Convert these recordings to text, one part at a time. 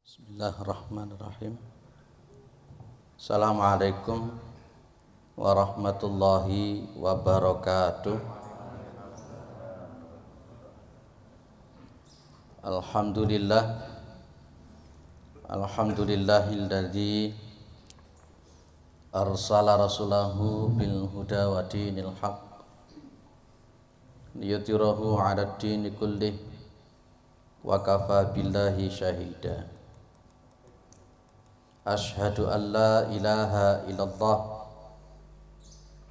Bismillahirrahmanirrahim. Assalamualaikum warahmatullahi wabarakatuh. Alhamdulillah, alhamdulillahilladzi arsala rasulahu bil huda wa dinil haq liyudhhirahu 'alad dini kullih wa kafa billahi syahida. Ashhadu an la ilaha illallah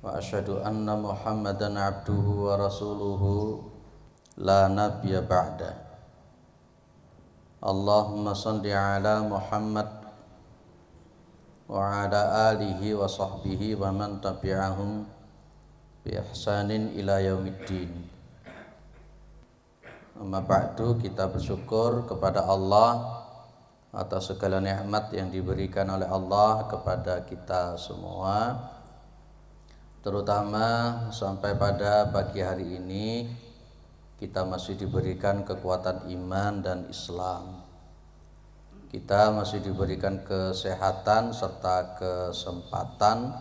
wa ashhadu anna Muhammadan abduhu wa rasuluhu la nabiyya ba'da. Allahumma shalli ala Muhammad wa ala alihi wa sahbihi wa man tabi'ahum bi ihsanin ila yaumiddin. Amma ba'du, kita bersyukur kepada Allah atas segala nikmat yang diberikan oleh Allah kepada kita semua, terutama sampai pada pagi hari ini kita masih diberikan kekuatan iman dan Islam. Kita masih diberikan kesehatan serta kesempatan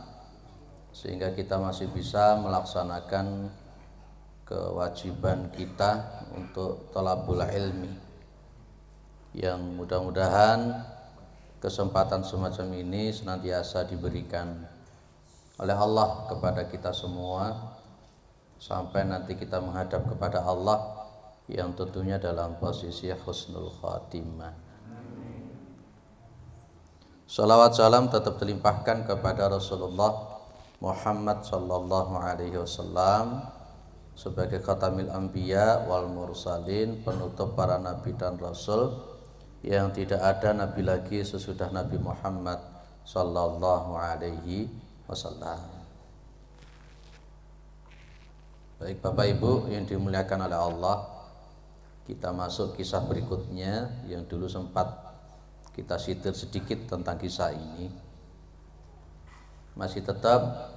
sehingga kita masih bisa melaksanakan kewajiban kita untuk thalabul ilmi, yang mudah-mudahan kesempatan semacam ini senantiasa diberikan oleh Allah kepada kita semua sampai nanti kita menghadap kepada Allah yang tentunya dalam posisi husnul khatimah. Salawat salam tetap terlimpahkan kepada Rasulullah Muhammad sallallahu alaihi wasallam sebagai khatamil anbiya wal mursalin, penutup para nabi dan rasul, yang tidak ada nabi lagi sesudah Nabi Muhammad sallallahu alaihi wasallam. Baik Bapak Ibu yang dimuliakan oleh Allah, kita masuk kisah berikutnya yang dulu sempat kita sitir sedikit tentang kisah ini. Masih tetap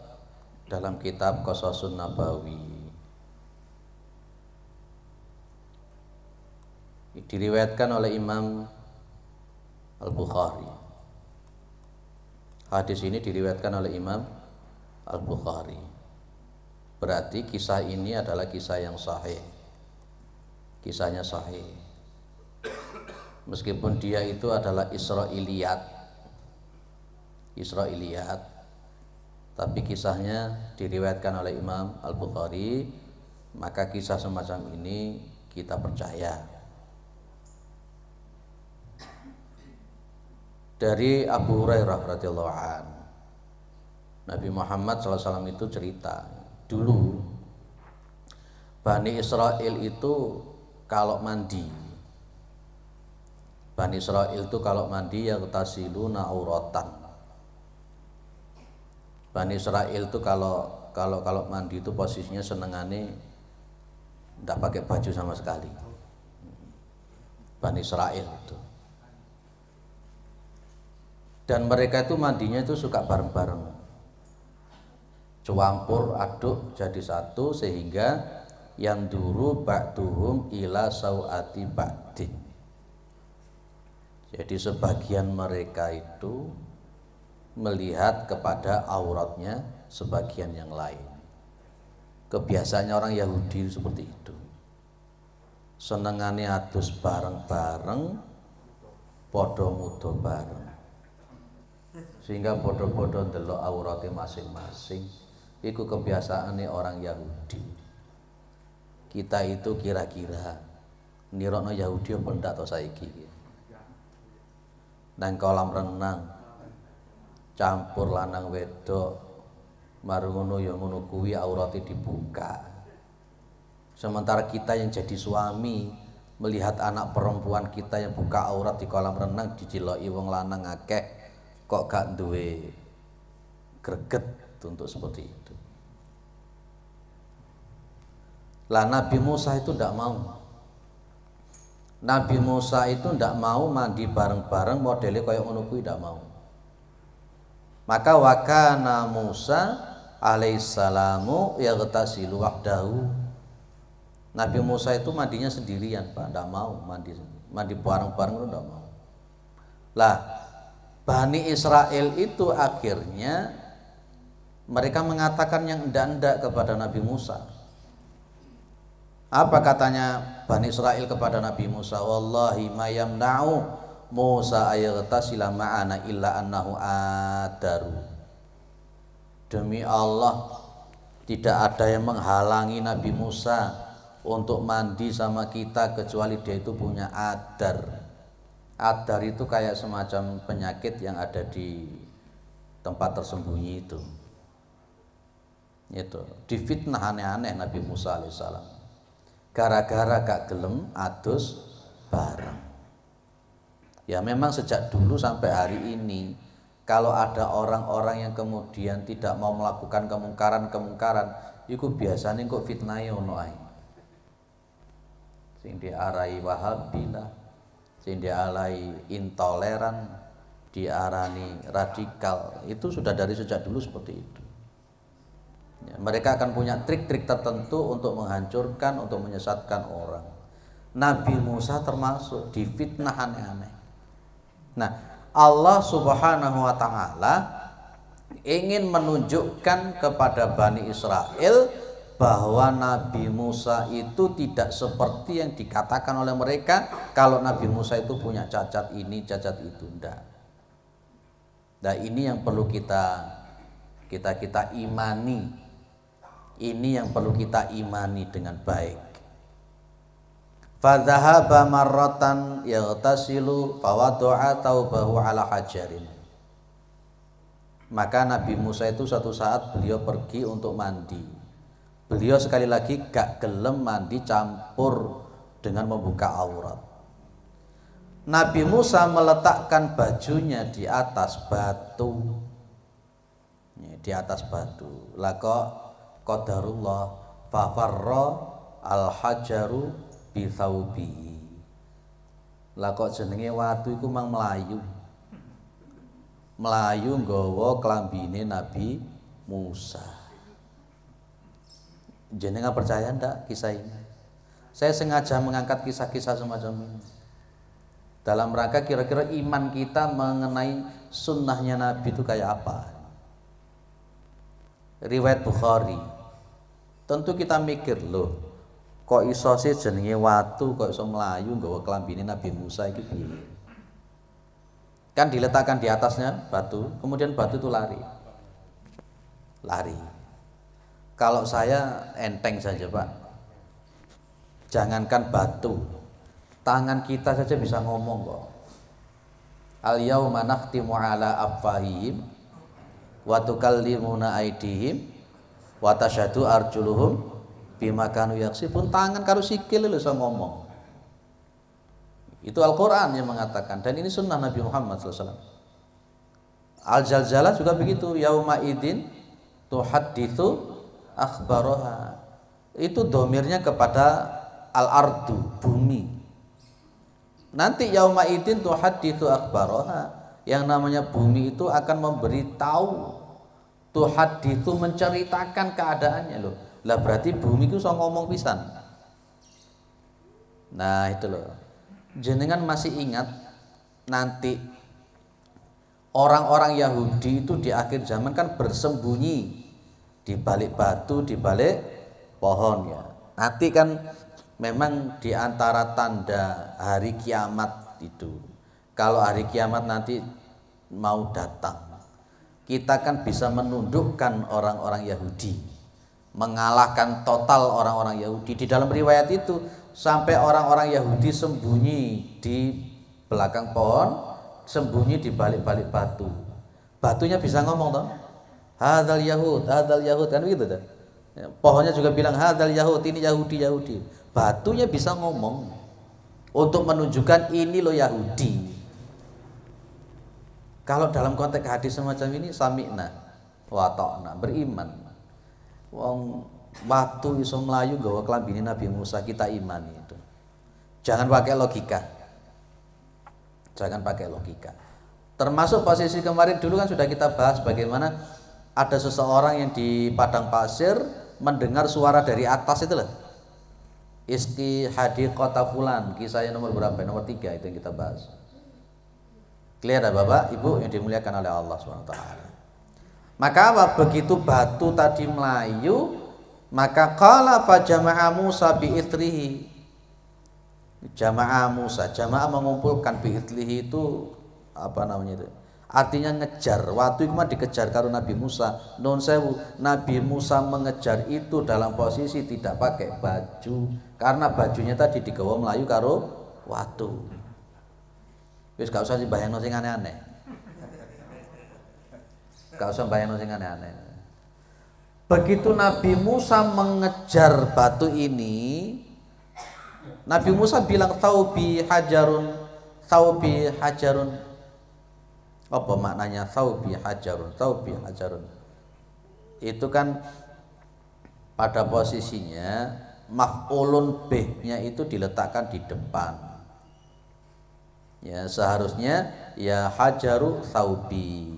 dalam kitab Qasasun Nabawi. Diriwayatkan oleh Imam Al-Bukhari. Hadis ini diriwayatkan oleh Imam Al-Bukhari. Berarti kisah ini adalah kisah yang sahih. Kisahnya sahih. Meskipun dia itu adalah Israiliyat, tapi kisahnya diriwayatkan oleh Imam Al-Bukhari, maka kisah semacam ini kita percaya. Dari Abu Hurairah radhiyallahu an, Nabi Muhammad SAW itu cerita, dulu Bani Israel itu kalau mandi, yagtasiluna auratan. Bani Israel itu kalau mandi itu posisinya senengane tidak pakai baju sama sekali. Bani Israel itu. Dan mereka itu mandinya itu suka bareng-bareng, campur aduk jadi satu, sehingga yang duru ba'duhum ila sau'ati ba'din. Jadi sebagian mereka itu melihat kepada auratnya sebagian yang lain. Kebiasaannya orang Yahudi seperti itu, senengane adus bareng-bareng, podo mudo bareng, sehingga podo-podo ndelok aurate masing-masing. Iku kebiasaane orang Yahudi. Kita itu kira-kira nirokno Yahudi apa ndak to saiki? Nang kolam renang campur lanang wedok, marung ngono ya ngono kuwi aurate dibuka. Sementara kita yang jadi suami melihat anak perempuan kita yang buka aurat di kolam renang diceloki wong lanang akeh, kok gak duwe greget untuk seperti itu. Lah Nabi Musa itu tidak mau. Nabi Musa itu tidak mau mandi bareng-bareng modelnya kayak ngono kuwi, tidak mau. Maka wakana Musa alaihissalamu yaghtasilu wahdahu. Nabi Musa itu mandinya sendirian, Pak, tidak mau mandi bareng-bareng, itu tidak mau. Lah, Bani Israel itu akhirnya mereka mengatakan yang enggak-enggak kepada Nabi Musa. Apa katanya Bani Israel kepada Nabi Musa? Wallahi ma yamna'u Musa ayaghtasila ma'ana illa annahu adaru. Demi Allah, tidak ada yang menghalangi Nabi Musa untuk mandi sama kita kecuali dia itu punya adar. Adar itu kayak semacam penyakit yang ada di tempat tersembunyi itu. Difitnah aneh-aneh Nabi Musa alaihissalam. Gara-gara gak gelem adus bareng. Ya memang sejak dulu sampai hari ini, kalau ada orang-orang yang kemudian tidak mau melakukan kemungkaran, itu biasanya kok fitnahe ono ae. Sing diarai Wahabilah, sing diarai intoleran, diarani radikal, itu sudah dari sejak dulu seperti itu. Ya, mereka akan punya trik-trik tertentu untuk menghancurkan, untuk menyesatkan orang. Nabi Musa termasuk difitnah aneh-aneh. Nah, Allah Subhanahu wa taala ingin menunjukkan kepada Bani Israel bahwa Nabi Musa itu tidak seperti yang dikatakan oleh mereka kalau Nabi Musa itu punya cacat ini, cacat itu, enggak. Nah, ini yang perlu kita imani. Ini yang perlu kita imani dengan baik. Fadhahaba marratan yaghtasilu fawadu'a taubahu ala hajarin. Maka Nabi Musa itu suatu saat beliau pergi untuk mandi. Beliau sekali lagi gak gelem mandi campur dengan membuka aurat. Nabi Musa meletakkan bajunya di atas batu. Di atas batu. Lako qadarullah fafarra al-hajaru bi thawbihi. Lah kok jenenge watu iku mang melayu. Melayu nggawa klambine Nabi Musa. Jenengan percaya ndak kisah ini? Saya sengaja mengangkat kisah-kisah semacam ini dalam rangka kira-kira iman kita mengenai sunnahnya Nabi itu kayak apa. Riwayat Bukhari. Tentu kita mikir, loh, kok iso sih jenenge watu kok iso melayu nggawa klambine Nabi Musa iki piye? Kan diletakkan di atasnya batu, kemudian batu itu lari. Kalau saya enteng saja, Pak. Jangankan batu, tangan kita saja bisa ngomong kok. Al-yauma nakhtimu ala afwahihim wa tukallimuna aydihim wa tashhadu arjuluhum bima kanu yaksibun. Tangan karo sikil lho iso ngomong. Itu Al-Qur'an yang mengatakan, dan ini sunnah Nabi Muhammad SAW. Al-Zalzalah juga begitu, yauma idin tuhadditsu akhbaraha. Itu domirnya kepada al-ardu, bumi. Nanti yauma idin tuhadditsu akhbaraha, yang namanya bumi itu akan memberitahu, tuhadditsu menceritakan keadaannya loh. Lah berarti bumi itu so ngomong pisan. Nah itu loh. Jenengan masih ingat nanti orang-orang Yahudi itu di akhir zaman kan bersembunyi di balik batu, di balik pohon ya. Nanti kan memang di antara tanda hari kiamat itu, kalau hari kiamat nanti mau datang, kita kan bisa menundukkan orang-orang Yahudi, mengalahkan total orang-orang Yahudi. Di dalam riwayat itu sampai orang-orang Yahudi sembunyi di belakang pohon, sembunyi di balik-balik batu. Batunya bisa ngomong toh, hadzal yahud kan begitu toh. Pohonnya juga bilang hadzal yahud, ini Yahudi. Batunya bisa ngomong untuk menunjukkan ini loh Yahudi. Kalau dalam konteks hadis semacam ini sami'na wa ta'na, beriman. Wong batu iso melayu gawa klambine Nabi Musa, kita imani itu. Jangan pakai logika. Termasuk posisi kemarin dulu kan sudah kita bahas bagaimana ada seseorang yang di padang pasir mendengar suara dari atas itu loh. Iski hadiqata fulan, kisahnya nomor berapa? Nomor 3 itu yang kita bahas. Clear ya Bapak Ibu yang dimuliakan oleh Allah SWT. Maka apa? Begitu batu tadi melayu, maka qala fa jama'a Musa bi ithrihi. Jama'a Musa, jama'a mengumpulkan bi ithrihi itu apa namanya itu? Artinya ngejar. Waktu itu mah dikejar karo Nabi Musa. Nun sewu, Nabi Musa mengejar itu dalam posisi tidak pakai baju, karena bajunya tadi digawa melayu karo watu. Wis gak usah dibayangno sing aneh-aneh. Gak usah bayangno sing aneh-aneh. Begitu Nabi Musa mengejar batu ini, Nabi Musa bilang thaubi hajarun, thaubi hajarun. Apa maknanya thaubi hajarun? Thaubi hajarun. Itu kan pada posisinya maf'ulun bih-nya itu diletakkan di depan. Ya, seharusnya ya hajaru thaubi.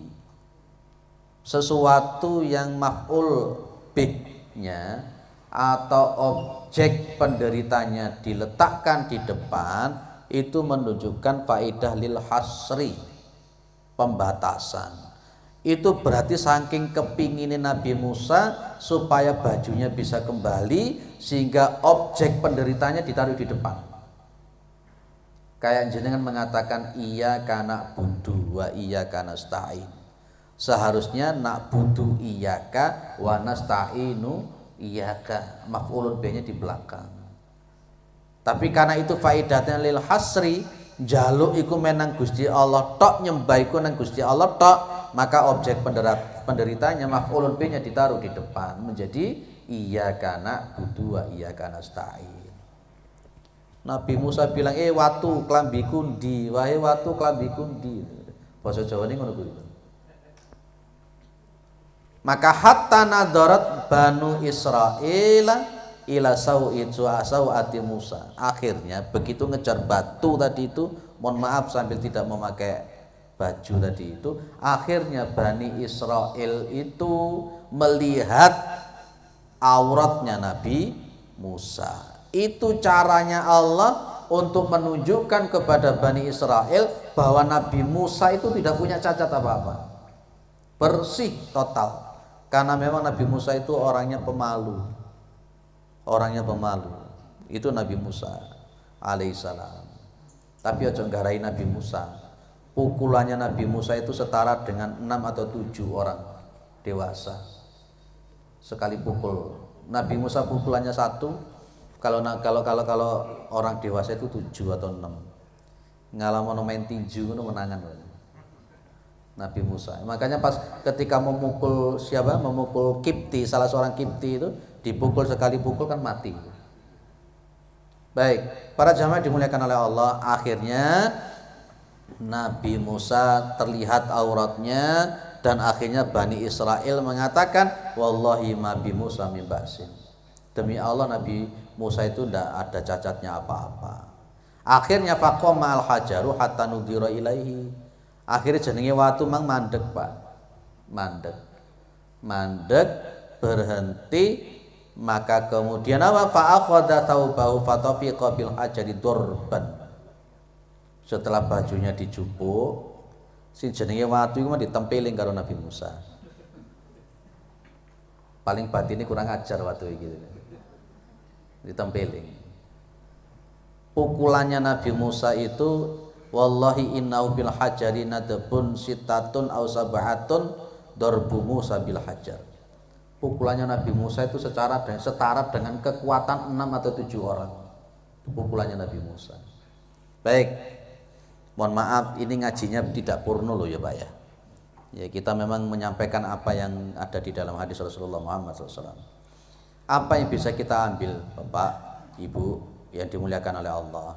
Sesuatu yang maf'ul bih-nya atau objek penderitanya diletakkan di depan, itu menunjukkan faedah lil hasri, pembatasan. Itu berarti saking kepinginin Nabi Musa supaya bajunya bisa kembali, sehingga objek penderitanya ditaruh di depan. Kayak jenengan mengatakan iya kana budu wa iya kana stain. Seharusnya nak budu iyaka wa nasta'inu iyaka, maf'ulun bih-nya di belakang. Tapi karena itu faidatnya lil hasri, jaluk iku menang Gusti Allah tok, nyembah iku nang Gusti Allah tok, maka objek penderitanya maf'ulun bih-nya ditaruh di depan menjadi iyaka na'budu wa iyaka nasta'in. Nabi Musa bilang, watu klambi kundi, wahai watu klambi kundi. Bahasa Jawa ini ngono kuwi. Maka hatta nadarat Banu Israil ila sau'ati Musa. Akhirnya begitu ngejar batu tadi itu, mohon maaf sambil tidak memakai baju tadi itu, akhirnya Bani Israel itu melihat auratnya Nabi Musa. Itu caranya Allah untuk menunjukkan kepada Bani Israel bahwa Nabi Musa itu tidak punya cacat apa-apa, bersih total. Karena memang Nabi Musa itu orangnya pemalu, itu Nabi Musa alaihissalam. Tapi ojo nggarai Nabi Musa, pukulannya Nabi Musa itu setara dengan 6 atau 7 orang dewasa sekali pukul. Nabi Musa pukulannya 1, kalau orang dewasa itu 7 atau 6. Ngalamun main tinju itu menangan Nabi Musa. Makanya pas ketika memukul Kipti, salah seorang Kipti itu dipukul sekali pukul kan mati. Baik, para jamaah dimuliakan oleh Allah, akhirnya Nabi Musa terlihat auratnya, dan akhirnya Bani Israel mengatakan wallahi ma bi Musa min ba'sin. Demi Allah Nabi Musa itu tidak ada cacatnya apa-apa. Akhirnya faqama al hajaru hatta nudira ilaihi. Akhirnya jenenge watu mang mandek, Pak. Mandek berhenti, maka kemudian apa? Fa akhadha thawbahu fatafiqa bil hajari durban. Setelah bajunya dijupuk, si jenenge watu iku ditempeling karo Nabi Musa. Paling batine kurang ajar watu iki. Ditempeling. Pukulannya Nabi Musa itu wallahi innahu bil hajari nadbun sitatun aw sab'atun darbu Musa bil hajar. Pukulannya Nabi Musa itu setara dengan kekuatan 6 atau 7 orang. Itu pukulannya Nabi Musa. Baik. Mohon maaf ini ngajinya tidak purno loh ya Pak ya. Ya kita memang menyampaikan apa yang ada di dalam hadis Rasulullah Muhammad SAW. Apa yang bisa kita ambil Bapak, Ibu yang dimuliakan oleh Allah?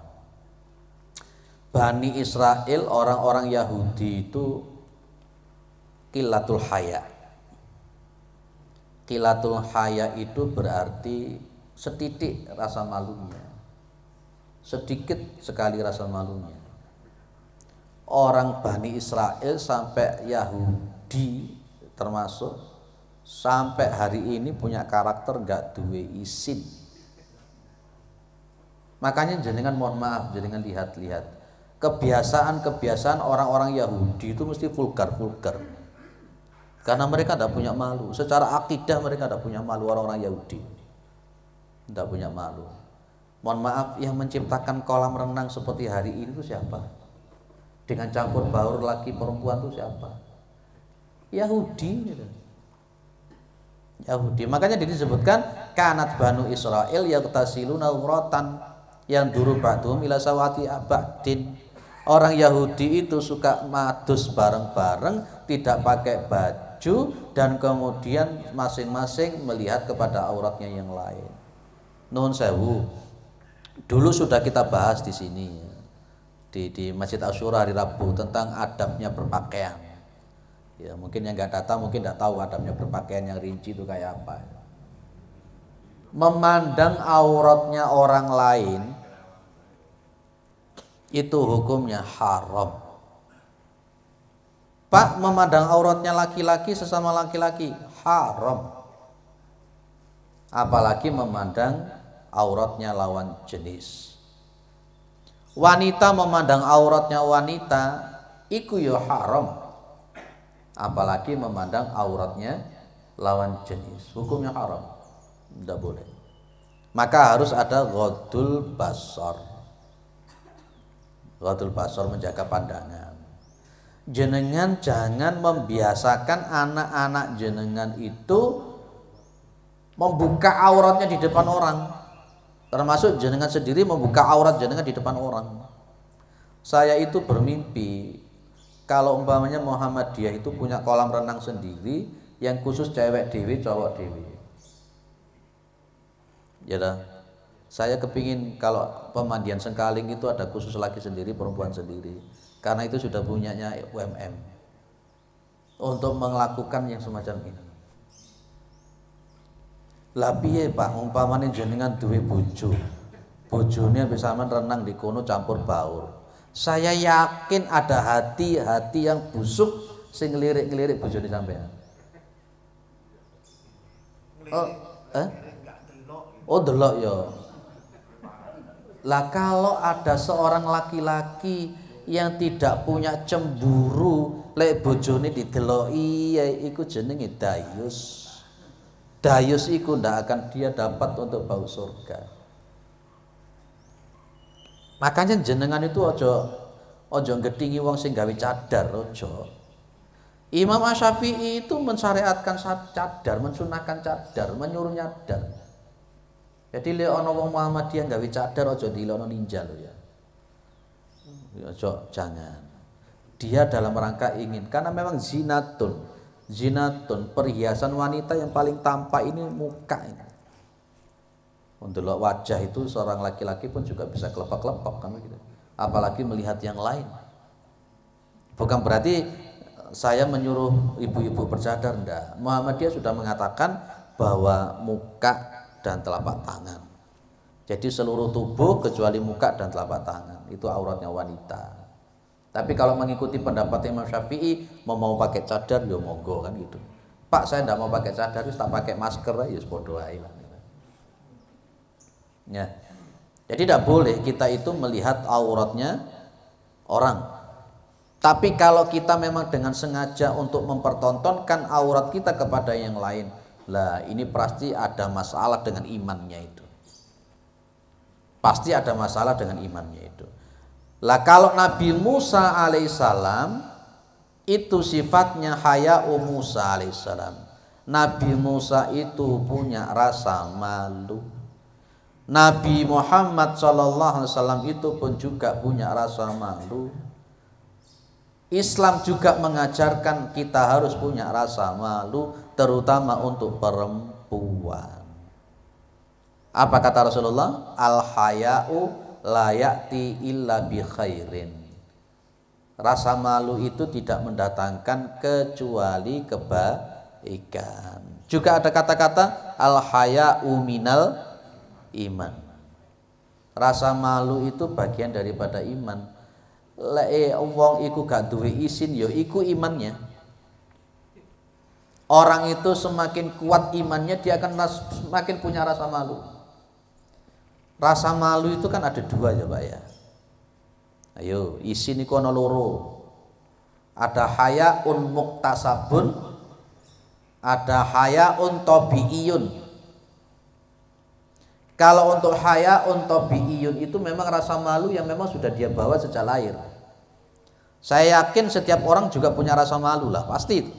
Bani Israel, orang-orang Yahudi itu qillatul haya. Qillatul haya itu berarti setitik rasa malunya. Sedikit sekali rasa malunya. Orang Bani Israel sampai Yahudi termasuk sampai hari ini punya karakter gak duwe isin. Makanya jenengan mohon maaf, jenengan lihat-lihat Kebiasaan-kebiasaan orang-orang Yahudi itu mesti vulgar-vulgar. Karena mereka tidak punya malu. Secara akidah mereka tidak punya malu, orang-orang Yahudi. Tidak punya malu. Mohon maaf, yang menciptakan kolam renang seperti hari ini itu siapa? Dengan campur baur laki perempuan itu siapa? Yahudi gitu. Yahudi. Makanya disebutkan kanat banu Israel yaqtasiluna uratan yang duru ba'dhum ila sawati ba'din. Orang Yahudi itu suka madus bareng-bareng, tidak pakai baju, dan kemudian masing-masing melihat kepada auratnya yang lain. Nuhun sewu. Dulu sudah kita bahas di sini di Masjid Asyura hari Rabu tentang adabnya berpakaian. Ya, mungkin yang nggak datang mungkin nggak tahu adabnya berpakaian yang rinci itu kayak apa. Memandang auratnya orang lain itu hukumnya haram. Pak, memandang auratnya laki-laki sesama laki-laki haram. Apalagi memandang auratnya lawan jenis. Wanita memandang auratnya wanita iku ya haram. Apalagi memandang auratnya lawan jenis, hukumnya haram. Tidak boleh. Maka harus ada ghadul basar. Ghadul basar, menjaga pandangan. Jenengan jangan membiasakan anak-anak jenengan itu membuka auratnya di depan orang. Termasuk jenengan sendiri membuka aurat jenengan di depan orang. Saya itu bermimpi kalau umpamanya Muhammadiyah itu punya kolam renang sendiri yang khusus cewek dewi, cowok dewi. Ya dah. Saya kepingin kalau pemandian Sengkaling itu ada khusus laki sendiri, perempuan sendiri. Karena itu sudah punyanya UMM untuk melakukan yang semacam ini. Lah piye Pak, umpamane jenengan duwe bojo. Bojone bisa renang di kono campur baur. Saya yakin ada hati-hati yang busuk sing ngelirik-ngelirik bojone sampean. Oh, delok ya. Lah kalau ada seorang laki-laki yang tidak punya cemburu lek bojone dideloki ya iku jenenge dayus. Dayus iku ndak akan dia dapat untuk bau surga. Makanya jenengan itu ojo ngedingi wong sing gawe cadar, ojo. Imam Asy-Syafi'i itu mensyariatkan cadar, mensunahkan cadar, menyuruh nyadar. Jadi lek ana wong Muhammadiyah gawe cadar aja dilono ninja lho ya. Ojo, jangan. Dia dalam rangka ingin, karena memang zinatun, perhiasan wanita yang paling tampak ini muka ini. Untuk wajah itu seorang laki-laki pun juga bisa kelepek-kelepek kan gitu. Apalagi melihat yang lain. Bukan berarti saya menyuruh ibu-ibu bercadar, enggak. Muhammadiyah sudah mengatakan bahwa muka dan telapak tangan. Jadi seluruh tubuh kecuali muka dan telapak tangan itu auratnya wanita. Tapi kalau mengikuti pendapat Imam Syafi'i mau pakai cadar ya monggo kan gitu. Pak, saya tidak mau pakai cadar, wis tak pakai masker ya podo ae lah. Ya. Jadi tidak boleh kita itu melihat auratnya orang. Tapi kalau kita memang dengan sengaja untuk mempertontonkan aurat kita kepada yang lain, lah ini pasti ada masalah dengan imannya itu. Pasti ada masalah dengan imannya itu. Lah kalau Nabi Musa alaihissalam itu sifatnya haya'u Musa alaihissalam. Nabi Musa itu punya rasa malu. Nabi Muhammad sallallahu alaihi wasallam itu pun juga punya rasa malu. Islam juga mengajarkan kita harus punya rasa malu, terutama untuk perempuan. Apa kata Rasulullah? Al-haya'u la ya'ti illa bi khairin. Rasa malu itu tidak mendatangkan kecuali kebaikan. Juga ada kata-kata al-haya'u minal iman. Rasa malu itu bagian daripada iman. Lek wong iku gak duwe isin ya iku imannya. Orang itu semakin kuat imannya dia akan semakin punya rasa malu. Rasa malu itu kan ada dua ya Pak ya. Ayo, isi niku ana loro. Ada hayaun muktasabun, ada hayaun tabiiyun. Kalau untuk hayaun tabiiyun itu memang rasa malu yang memang sudah dia bawa sejak lahir. Saya yakin setiap orang juga punya rasa malu lah, pasti itu.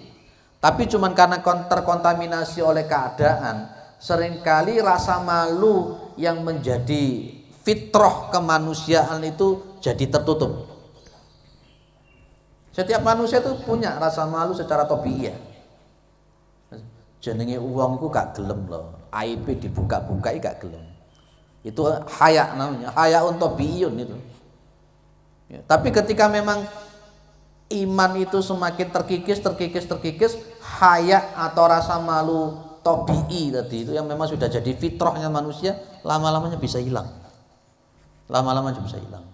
Tapi cuman karena terkontaminasi oleh keadaan, seringkali rasa malu yang menjadi fitrah kemanusiaan itu jadi tertutup. Setiap manusia itu punya rasa malu secara tabiiyah. Jenenge uang itu gak gelem loh, aib dibuka-buka gak gelem. Itu haya namanya, haya untuk tabiiyun itu. Ya, tapi ketika memang iman itu semakin terkikis, haya atau rasa malu tabii tadi itu yang memang sudah jadi fitrahnya manusia, lama-lamanya bisa hilang. Lama-lamanya bisa hilang.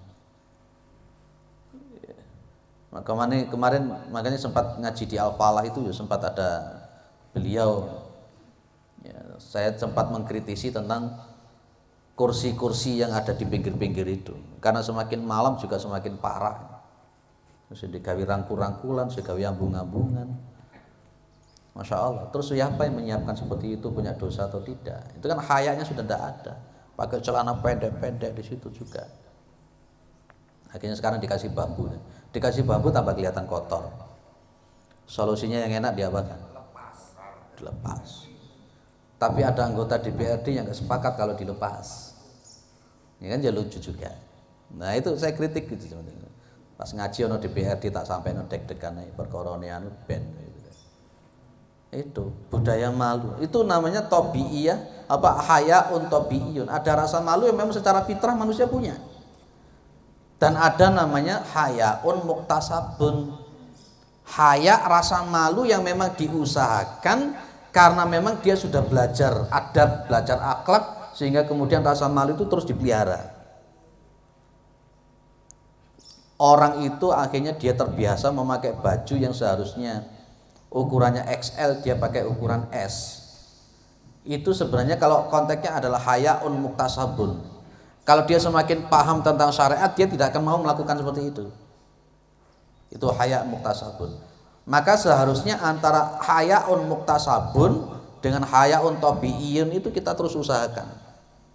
Kemarin makanya sempat ngaji di Al-Falah itu ya, sempat ada beliau ya, saya sempat mengkritisi tentang kursi-kursi yang ada di pinggir-pinggir itu, karena semakin malam juga semakin parah. Terus digawe rangkul-rangkulan, digawe ambung-ambungan. Masya Allah. Terus siapa yang menyiapkan seperti itu, punya dosa atau tidak? Itu kan hayanya sudah tidak ada. Pakai celana pendek-pendek di situ juga. Akhirnya sekarang dikasih bambu. Dikasih bambu tambah kelihatan kotor. Solusinya yang enak diapakan? Dilepas. Tapi ada anggota DPRD yang nggak sepakat kalau dilepas. Ini kan ya lucu juga. Nah itu saya kritik gitu sebenarnya. Pas ngaji ono DPRD tak sampai no deg-degan perkara anu ben itu budaya malu. Itu namanya tabiiyah, apa hayaun tabiiyun. Ada rasa malu yang memang secara fitrah manusia punya. Dan ada namanya hayaun muktasabun. Haya rasa malu yang memang diusahakan karena memang dia sudah belajar adab, belajar akhlak, sehingga kemudian rasa malu itu terus dipelihara. Orang itu akhirnya dia terbiasa memakai baju yang seharusnya ukurannya XL, dia pakai ukuran S. Itu sebenarnya kalau konteksnya adalah hayaun muktasabun. Kalau dia semakin paham tentang syariat, dia tidak akan mau melakukan seperti itu. Itu haya muktasabun. Maka seharusnya antara hayaun muktasabun dengan hayaun tabiiyun itu kita terus usahakan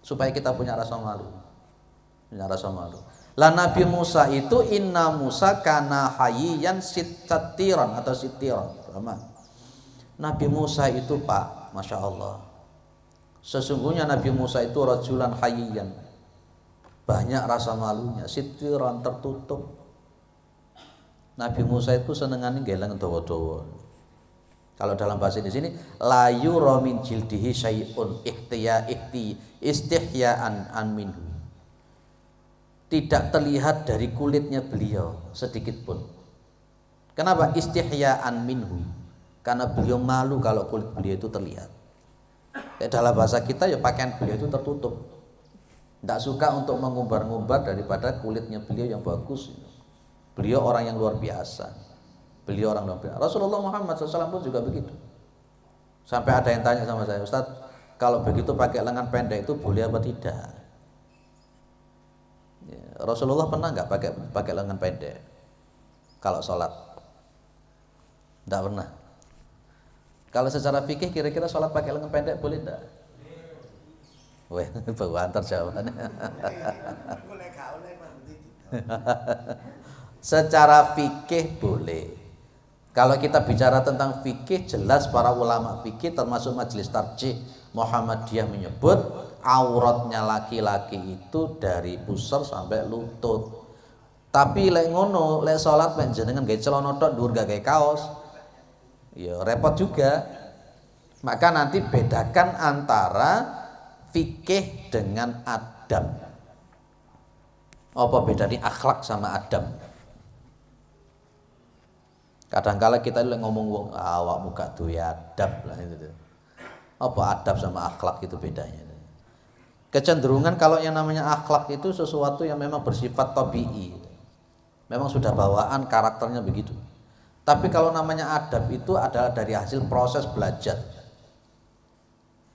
supaya kita punya rasa malu. Punya rasa malu. Lah Nabi Musa itu inna Musa kana hayyan sittiran atau sittiran. Nabi Musa itu Pak, Masya Allah. Sesungguhnya Nabi Musa itu rajulan hayyan. Banyak rasa malunya, sittiran tertutup. Nabi Musa itu senengane geleng dawa-dawa. Kalau dalam bahasa di sini la yura min jildihi syai'un istihya'an an minhu. Tidak terlihat dari kulitnya beliau sedikit pun. Kenapa? Istihya'an minhu. Karena beliau malu kalau kulit beliau itu terlihat. Dalam bahasa kita ya pakaian beliau itu tertutup. Tidak suka untuk mengumbar-ngumbar daripada kulitnya beliau yang bagus. Beliau orang yang luar biasa. Beliau orang luar biasa. Rasulullah Muhammad SAW pun juga begitu. Sampai ada yang tanya sama saya, Ustaz, kalau begitu pakai lengan pendek itu boleh apa tidak? Ya, Rasulullah pernah nggak pakai lengan pendek kalau sholat? Tidak pernah. Kalau secara fikih kira-kira sholat pakai lengan pendek boleh tidak? Weh, bawa antar jawabannya. Secara fikih boleh. Kalau kita bicara tentang fikih, jelas para ulama fikih termasuk Majelis Tarjih Muhammadiyah menyebut auratnya laki-laki itu dari pusar sampai lutut. Tapi lek ngono, lek salat mek jenengan gawe celana tok dhuwur gak gawe kaos, ya repot juga. Maka nanti bedakan antara fikih dengan adab. Apa bedanya akhlak sama adab? Kadang-kala kita ngomong wong awakmu gak duwe adab lah itu. Apa adab sama akhlak itu bedanya? Kecenderungan kalau yang namanya akhlak itu sesuatu yang memang bersifat tabii. Memang sudah bawaan karakternya begitu. Tapi kalau namanya adab itu adalah dari hasil proses belajar.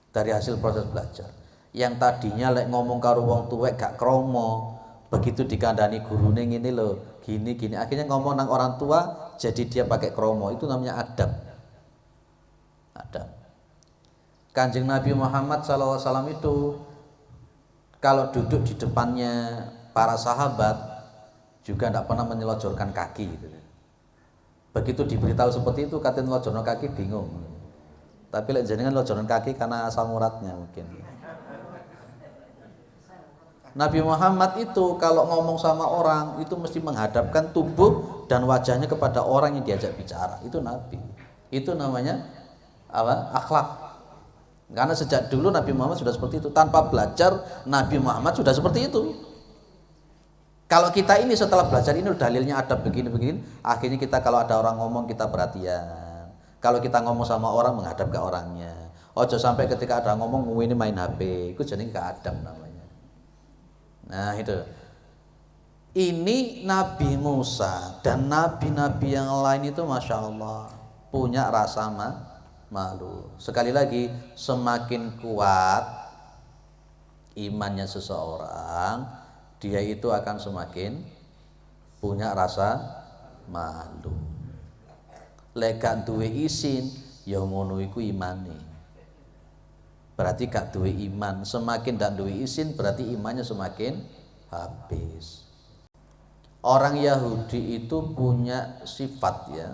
Dari hasil proses belajar. Yang tadinya lek ngomong karo wong tuwek gak kromo, Begitu dikandani gurune ngene lho, gini akhirnya ngomong nang orang tua jadi dia pakai kromo. Itu namanya adab. Adab. Kanjeng Nabi Muhammad SAW itu kalau duduk di depannya para sahabat juga tidak pernah menyelojorkan kaki gitu. Begitu diberitahu seperti itu katanya nyelojorno kaki bingung. Tapi lek jenengan nyelojorno kaki karena asam uratnya mungkin. Nabi Muhammad itu kalau ngomong sama orang itu mesti menghadapkan tubuh dan wajahnya kepada orang yang diajak bicara. Itu Nabi. Itu namanya apa? Akhlak. Karena sejak dulu Nabi Muhammad sudah seperti itu. Tanpa belajar Nabi Muhammad sudah seperti itu. Kalau kita ini setelah belajar ini dalilnya ada begini-begini, akhirnya kita kalau ada orang ngomong kita perhatian. Kalau kita ngomong sama orang menghadap ke orangnya. Ojo sampai ketika ada ngomong ini main HP, itu jadi gak adab namanya. Nah itu. Ini Nabi Musa dan nabi-nabi yang lain itu Masya Allah punya rasa malu. Sekali lagi, semakin kuat imannya seseorang, dia itu akan semakin punya rasa malu. Lek gak duwe isin, ya ngono iku imane. Berarti gak duwe iman. Semakin gak duwe isin, berarti imannya semakin habis. Orang Yahudi itu punya sifat ya.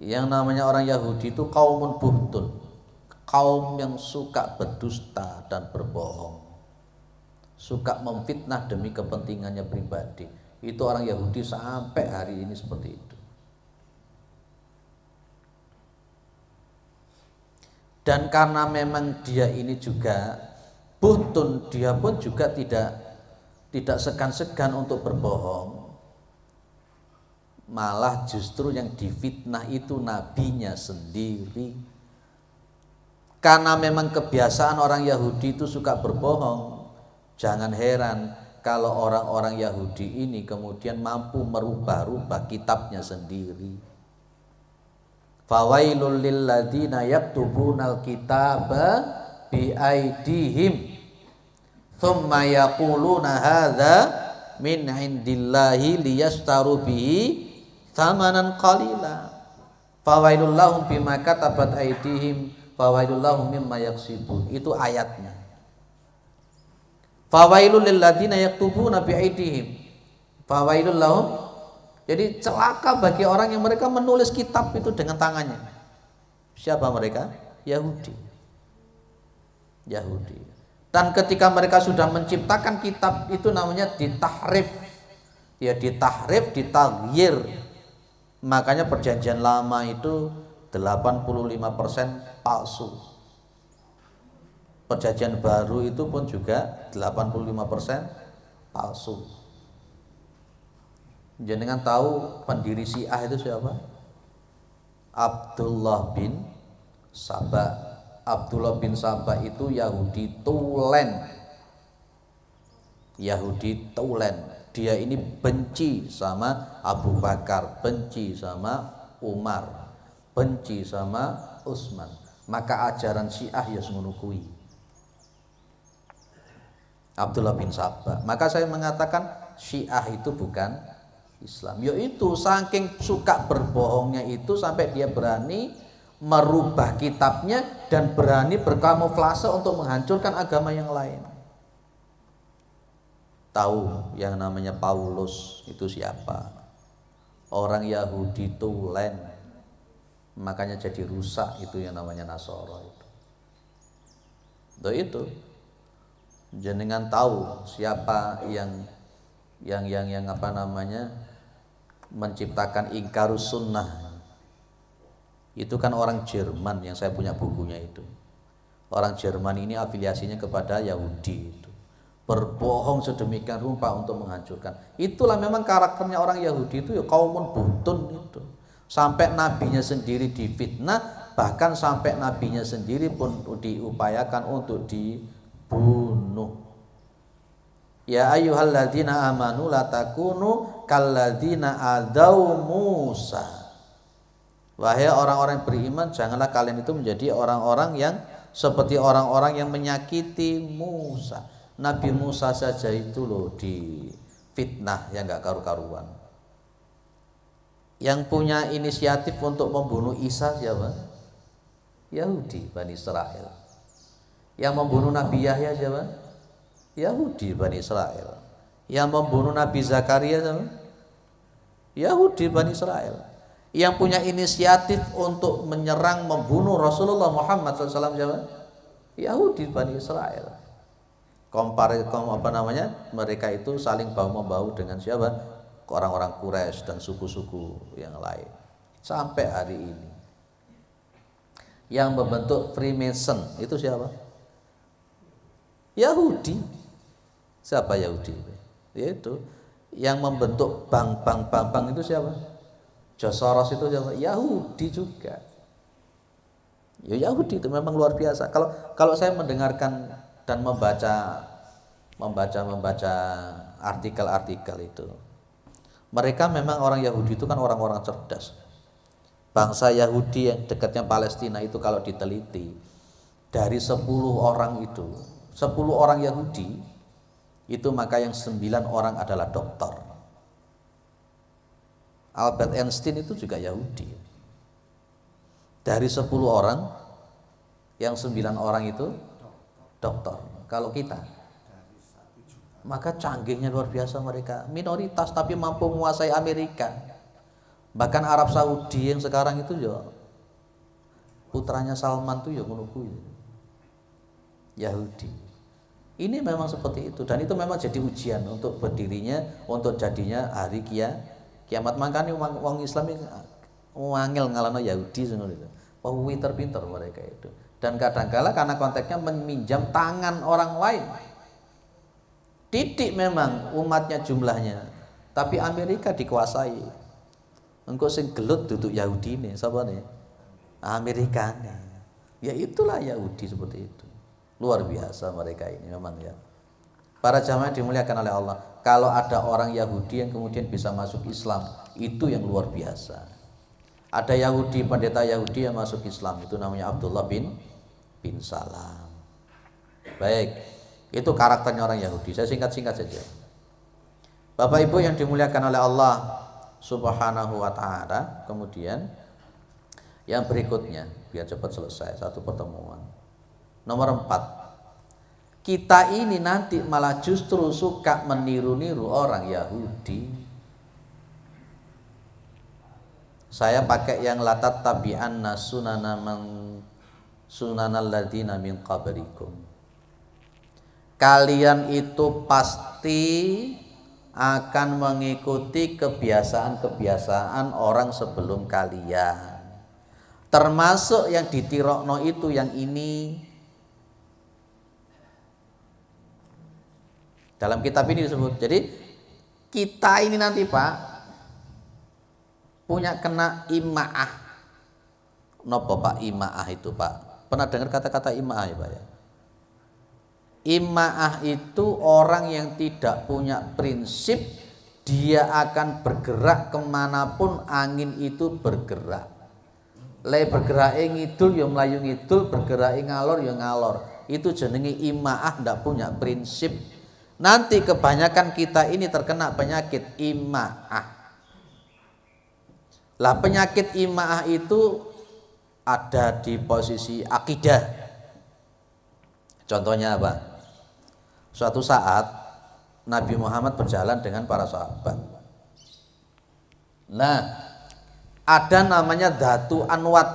Yang namanya orang Yahudi itu kaumun buhtun, kaum yang suka berdusta dan berbohong, suka memfitnah demi kepentingannya pribadi. Itu orang Yahudi sampai hari ini seperti itu. Dan karena memang dia ini juga buhtun, dia pun juga tidak segan-segan untuk berbohong. Malah justru yang difitnah itu nabinya sendiri. Karena memang kebiasaan orang Yahudi itu suka berbohong. Jangan heran kalau orang-orang Yahudi ini kemudian mampu merubah-rubah kitabnya sendiri. Fawailul lil ladzina yaktubunal kitaba bi aidihim thumma yaquluna hadza min indillahi liyastaru bihi thamanan qalila fawailul lahum bima katabat aidihim fawailul lahum mimma yaksibun. Itu ayatnya. Fawailul lil ladzina yaktubuna bi aidihim fawailul lahum. Jadi celaka bagi orang yang mereka menulis kitab itu dengan tangannya. Siapa mereka? Yahudi. Dan ketika mereka sudah menciptakan kitab itu namanya ditahrif. Ya ditahrif, ditaghyir. Makanya perjanjian lama itu 85% palsu. Perjanjian baru itu pun juga 85% palsu. Jenengan tahu pendiri Syiah itu siapa? Abdullah bin Saba. Abdullah bin Saba itu Yahudi tulen. Dia ini benci sama Abu Bakar, benci sama Umar, benci sama Utsman. Maka ajaran Syiah ya ngono kuwi. Abdullah bin Saba. Maka saya mengatakan Syiah itu bukan Islam. Yaitu saking suka berbohongnya itu sampai dia berani merubah kitabnya dan berani berkamuflase untuk menghancurkan agama yang lain. Tahu yang namanya Paulus itu siapa? Orang Yahudi tulen. Makanya jadi rusak itu yang namanya Nasara itu. Itu. Jenengan tahu siapa yang apa namanya menciptakan ingkarus sunnah. Itu kan orang Jerman yang saya punya bukunya itu. Orang Jerman ini afiliasinya kepada Yahudi itu. Berbohong sedemikian rupa untuk menghancurkan. Itulah memang karakternya orang Yahudi itu ya kaumun buhtun itu. Sampai nabinya sendiri difitnah, bahkan sampai nabinya sendiri pun diupayakan untuk dibunuh. Ya ayyuhalladzina amanu la takunu kalladzina adzau Musa. Wahai orang-orang yang beriman, janganlah kalian itu menjadi orang-orang yang seperti orang-orang yang menyakiti Musa. Nabi Musa saja itu loh fitnah yang gak karu-karuan. Yang punya inisiatif untuk membunuh Isa siapa? Yahudi, Bani Israel. Yang membunuh Nabi Yahya siapa? Yahudi, Bani Israel. Yang membunuh Nabi Zakaria siapa? Yahudi, Bani Israel. Yang punya inisiatif untuk menyerang, membunuh Rasulullah Muhammad SAW siapa? Yahudi, Bani Israel. Mereka itu saling bahu-membahu dengan siapa? Orang-orang Quraisy dan suku-suku yang lain. Sampai hari ini. Yang membentuk Freemason itu siapa? Yahudi. Siapa Yahudi? Yaitu yang membentuk bank itu siapa? George Soros itu siapa? Yahudi juga. Ya Yahudi itu memang luar biasa. Kalau saya mendengarkan dan membaca artikel-artikel itu, mereka memang orang Yahudi itu kan orang-orang cerdas. Bangsa Yahudi yang dekatnya Palestina itu kalau diteliti, dari 10 orang itu, 10 orang Yahudi itu maka yang 9 orang adalah dokter. Albert Einstein itu juga Yahudi. Dari 10 orang, yang 9 orang itu dokter. Kalau kita, maka canggihnya luar biasa mereka. Minoritas tapi mampu menguasai Amerika. Bahkan Arab Saudi yang sekarang itu ya putranya Salman tuh ya menunggu Yahudi. Ini memang seperti itu, dan itu memang jadi ujian untuk berdirinya, untuk jadinya hari kiamat. Makanya orang Islam ini wangil ngalano Yahudi semua itu. Pinter-pinter mereka itu. Dan kadang-kala karena konteksnya meminjam tangan orang lain. Titik memang umatnya jumlahnya, tapi Amerika dikuasai. Engkau sing gelut duduk Yahudi nih, siapa nih? Amerika nih. Ya itulah Yahudi seperti itu. Luar biasa mereka ini memang ya. Para jamaah dimuliakan oleh Allah. Kalau ada orang Yahudi yang kemudian bisa masuk Islam, itu yang luar biasa. Ada Yahudi, pendeta Yahudi yang masuk Islam, itu namanya Abdullah bin Salam. Baik, itu karakternya orang Yahudi. Saya singkat-singkat saja. Bapak Ibu yang dimuliakan oleh Allah Subhanahu wa ta'ala. Kemudian yang berikutnya, biar cepat selesai satu pertemuan. Nomor 4, kita ini nanti malah justru suka meniru-niru orang Yahudi. Saya pakai yang latat tabi'anna sunanal ladzina min qablikum. Kalian itu pasti akan mengikuti kebiasaan-kebiasaan orang sebelum kalian. Termasuk yang ditirokno itu yang ini. Dalam kitab ini disebut. Jadi kita ini nanti Pak punya kena ima'ah. Nopo Pak ima'ah itu Pak? Pernah dengar kata-kata ima'ah ya Pak ya? Ima'ah itu orang yang tidak punya prinsip, dia akan bergerak kemanapun angin itu bergerak. Le bergerak ngidul ya melayu ngidul, bergerak ngalor ya ngalor. Itu jenenge ima'ah, tidak punya prinsip. Nanti kebanyakan kita ini terkena penyakit ima'ah. Lah penyakit ima'ah itu ada di posisi akidah. Contohnya apa? Suatu saat Nabi Muhammad berjalan dengan para sahabat. Nah, ada namanya Dhatu Anwat.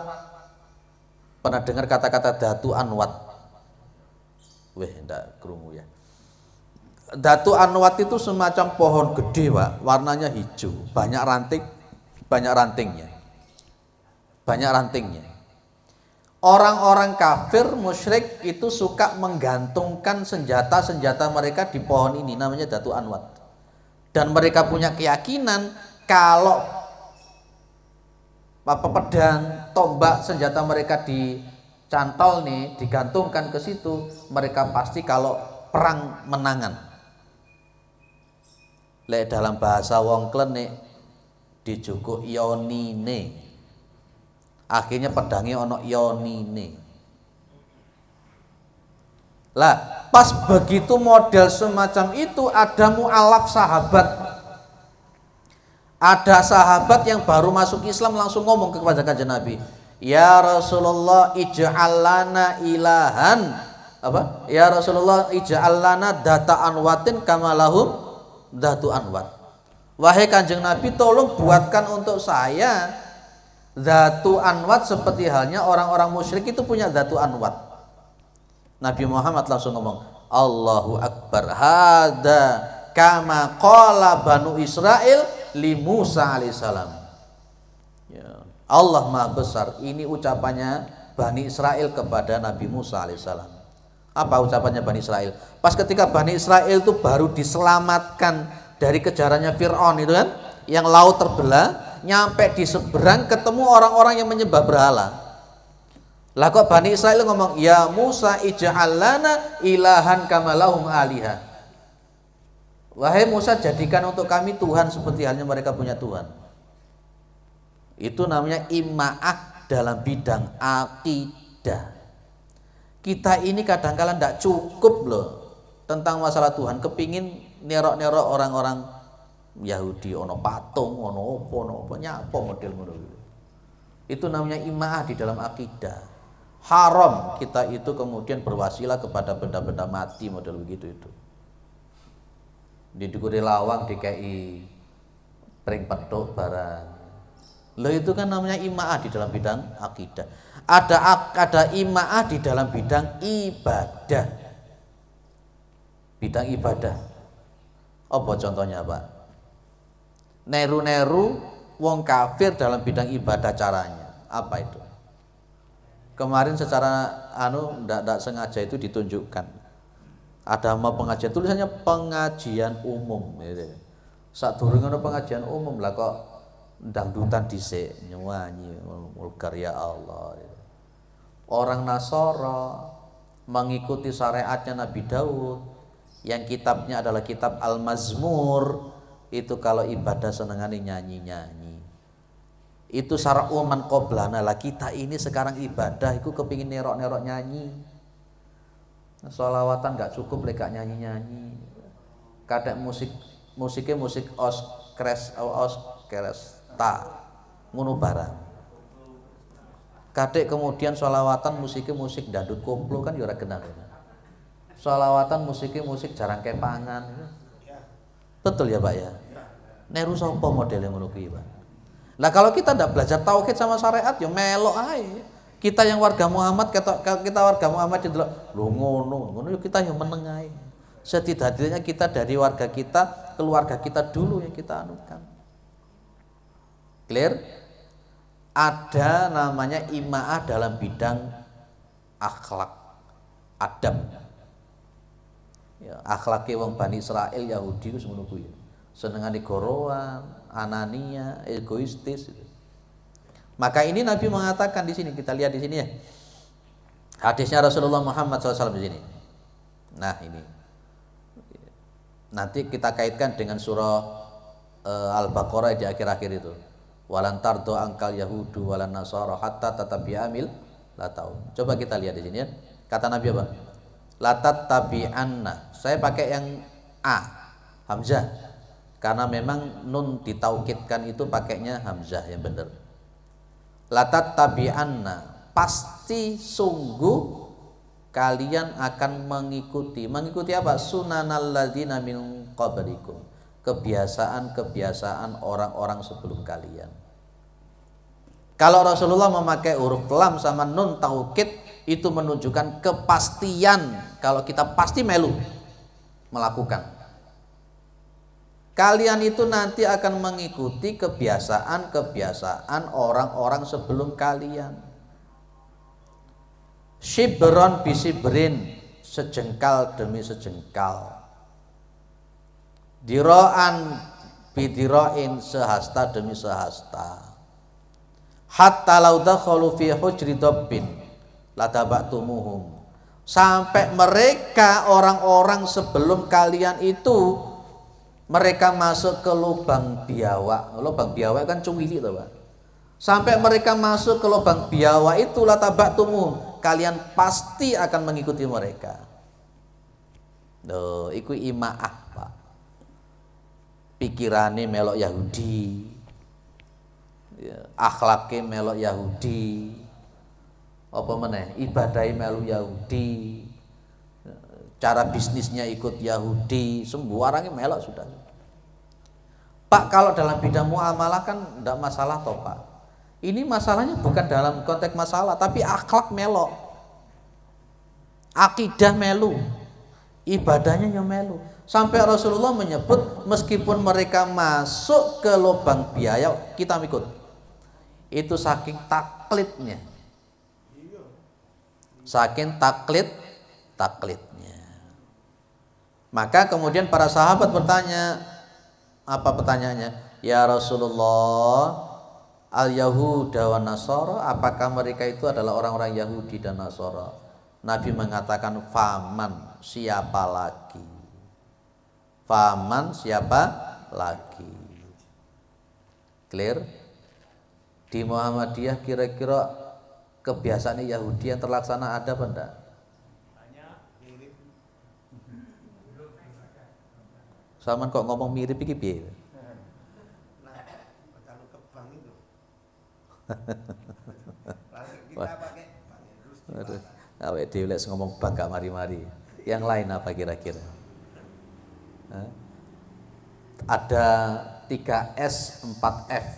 Pernah dengar kata-kata Dhatu Anwat? Weh, enggak kerungu ya. Dhatu Anwat itu semacam pohon gede Pak, warnanya hijau, banyak rantingnya. Orang-orang kafir musyrik itu suka menggantungkan senjata-senjata mereka di pohon ini, namanya Dhatu Anwat. Dan mereka punya keyakinan kalau pedang, tombak, senjata mereka dicantol nih, digantungkan ke situ, mereka pasti kalau perang menangan. Lek dalam bahasa wong klenik dijukuk yonine. Akhirnya pedangnya ono yonine. Lah, pas begitu model semacam itu ada mu'alaf sahabat. Ada sahabat yang baru masuk Islam langsung ngomong kepada kanjeng Nabi, "Ya Rasulullah, ij'al lana ilahan." Apa? "Ya Rasulullah, ij'al lana data anwatin kama lahum datu anwat." Wahai kanjeng Nabi, tolong buatkan untuk saya datu anwat seperti halnya orang-orang musyrik itu punya datu anwat. Nabi Muhammad langsung ngomong, "Allahu Akbar, hada kama qala Banu Israel li Musa alaihissalam." Ya, Allah Maha Besar, ini ucapannya Bani Israel kepada Nabi Musa alaihissalam. Apa ucapannya Bani Israel? Pas ketika Bani Israel itu baru diselamatkan dari kejarannya Fir'aun itu kan, yang laut terbelah, nyampe di seberang ketemu orang-orang yang menyembah berhala. Lah kok Bani Israel ngomong, "Ya Musa, ij'al lana ilahan kama lahum aliha." Wahai Musa, jadikan untuk kami Tuhan seperti halnya mereka punya Tuhan. Itu namanya ima'ah dalam bidang akidah. Kita ini kadang-kala tidak cukup loh tentang masalah Tuhan, kepingin nerok-nerok orang-orang Yahudi, ono patung, ono apa nyapa model ngono. Itu namanya ima'ah di dalam akidah. Haram kita itu kemudian berwasilah kepada benda-benda mati model begitu itu. Di dikuri lawang DKI pring petuk barang. Loh itu kan namanya ima'ah di dalam bidang akidah. Ada ima'ah di dalam bidang ibadah. Bidang ibadah. Apa contohnya, Pak? Neru-neru wong kafir dalam bidang ibadah caranya. Apa itu? Kemarin secara ndak sengaja itu ditunjukkan. Ada mau pengajian, tulisannya pengajian umum gitu. Sadurunge ana pengajian umum lah kok dangdutan dhisik nyanyi mulkar ya Allah. Orang Nasara mengikuti syariatnya Nabi Daud yang kitabnya adalah kitab Al-Mazmur, itu kalau ibadah senengane nyanyi-nyanyi. Itu syara uman qoblana. Lah kita ini sekarang ibadah itu kepingin nerok-nerok nyanyi. Sholawatan gak cukup lek gak nyanyi-nyanyi. Kadang musiknya musik orkestra ngono barang. Kadek kemudian sholawatan musiknya musik dangdut koplo kan ya ora kenal. Sholawatan musiknya musik jarang kepangan. Betul ya Pak ya? Neru sapa model yang ngono kuwi Pak? Nah kalau kita tidak belajar tauhid sama syariat ya melok aja. Kita yang warga Muhammad, kita warga Muhammad itu lho ngono ya kita yang menengahi. Setidaknya kita dari warga kita, keluarga kita dulu yang kita anukan. Clear? Ada namanya ima'ah dalam bidang akhlak, adab. Ya, akhlaknya wong Bani Israel Yahudi itu ngono kuwi. Senengane gorowan, anania, egoistis. Maka ini Nabi mengatakan di sini, kita lihat di sini ya. Hadisnya Rasulullah Muhammad SAW di sini. Nah ini. Nanti kita kaitkan dengan surah Al-Baqarah di akhir-akhir itu. Walan tardo angkal Yahudu walan Nasara hatta tatabi'amil la tahu. Coba kita lihat di sini ya. Kata Nabi apa? La tattabi'anna. Saya pakai yang A, Hamzah. Karena memang nun ditaukidkan itu pakainya hamzah yang benar. Latat tabi'anna, pasti sungguh kalian akan mengikuti apa? Sunanal ladzina min qablikum, kebiasaan orang-orang sebelum kalian. Kalau Rasulullah memakai huruf lam sama nun taukid itu menunjukkan kepastian kalau kita pasti melu melakukan. Kalian itu nanti akan mengikuti kebiasaan orang-orang sebelum kalian. Shibron bisibrin, sejengkal demi sejengkal. Diro'an bidiro'in, sehasta demi sehasta. Hatta lau dakhalu fi hujri dabbin latabatumuhum. Sampai mereka orang-orang sebelum kalian itu mereka masuk ke lubang biawak. Lubang biawak kan cuwili toh, Pak. Sampai mereka masuk ke lubang biawak itu latabatumuhum, kalian pasti akan mengikuti mereka. Loh, iku imaah, Pak. Pikirane melok Yahudi. Ya, akhlake melok Yahudi. Apa meneh? Ibadahe melu Yahudi. Cara bisnisnya ikut Yahudi, semua orangnya melok sudah. Pak, kalau dalam bidang muamalah kan tidak masalah toh Pak. Ini masalahnya bukan dalam konteks masalah, tapi akhlak melok, akidah melu, ibadahnya yang melu. Sampai Rasulullah menyebut meskipun mereka masuk ke lubang biaya, kita ikut. Itu saking taklidnya, saking taklidnya. Maka kemudian para sahabat bertanya, apa pertanyaannya? Ya Rasulullah, al-Yahuda wa Nasara, apakah mereka itu adalah orang-orang Yahudi dan Nasara? Nabi mengatakan, faman, siapa lagi? Faman, siapa lagi? Clear? Di Muhammadiyah kira-kira kebiasaan Yahudi yang terlaksana ada apa enggak? Saman kok ngomong mirip iki piye? Nah, kalau ke bank itu. Kita pakai bank terus. Waduh, awake dhewe lek ngomong bank gak mari-mari. Yang lain apa kira-kira? Ada 3S 4F.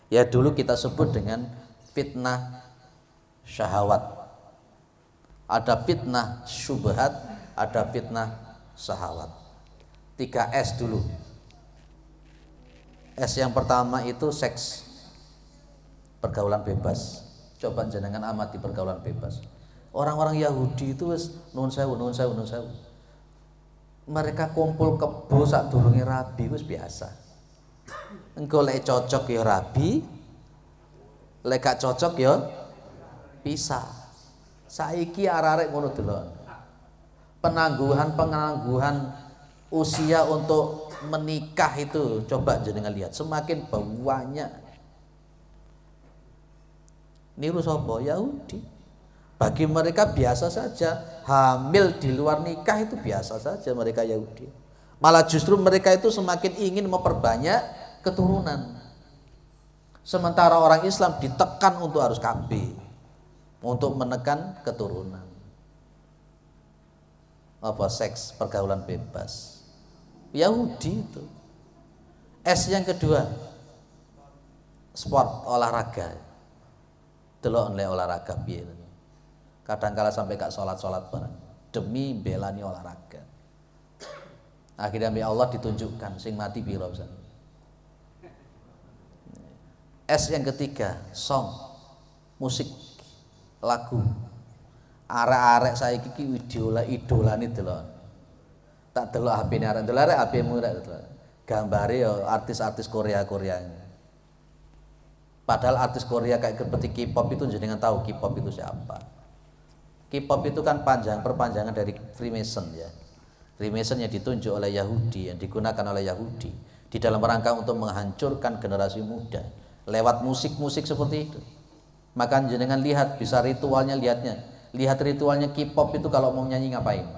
Ya dulu kita sebut dengan fitnah syahwat. Ada fitnah syubhat, ada fitnah syahwat. 3S dulu. S yang pertama itu seks, pergaulan bebas. Coba jenengan amati pergaulan bebas. Orang-orang Yahudi itu wis nuwun sewu. Mereka kumpul kebo sak durunge rabi wis biasa. Engko lek cocok ya rabi, lek gak cocok ya pisah. Saiki arek-arek ngono delok. Penangguhan usia untuk menikah itu coba jenengan lihat semakin banyak. Niru sapa? Yahudi. Bagi mereka biasa saja, hamil di luar nikah itu biasa saja mereka Yahudi. Malah justru mereka itu semakin ingin memperbanyak keturunan. Sementara orang Islam ditekan untuk harus KB, untuk menekan keturunan. Apa seks, pergaulan bebas. Yahudi itu. S yang kedua, sport, olahraga. Delok oleh olahraga piye. Kadang-kala sampai gak sholat bareng demi belani olahraga. Akhirnya Allah ditunjukkan sing mati piro pisan. S yang ketiga, song, musik, lagu. Arek-arek saiki iki idolane delok. Tak delok HP-ne arek, delok arek HP-mu rek. Gambare ya artis-artis Korea. Padahal artis Korea kayak seperti K-pop itu jenengan tahu K-pop itu siapa? K-pop itu kan perpanjangan dari Freemason ya. Freemason yang ditunjuk oleh Yahudi, yang digunakan oleh Yahudi di dalam rangka untuk menghancurkan generasi muda lewat musik-musik seperti itu. Maka jenengan lihat bisa ritualnya, lihat ritualnya K-pop itu kalau mau nyanyi ngapain?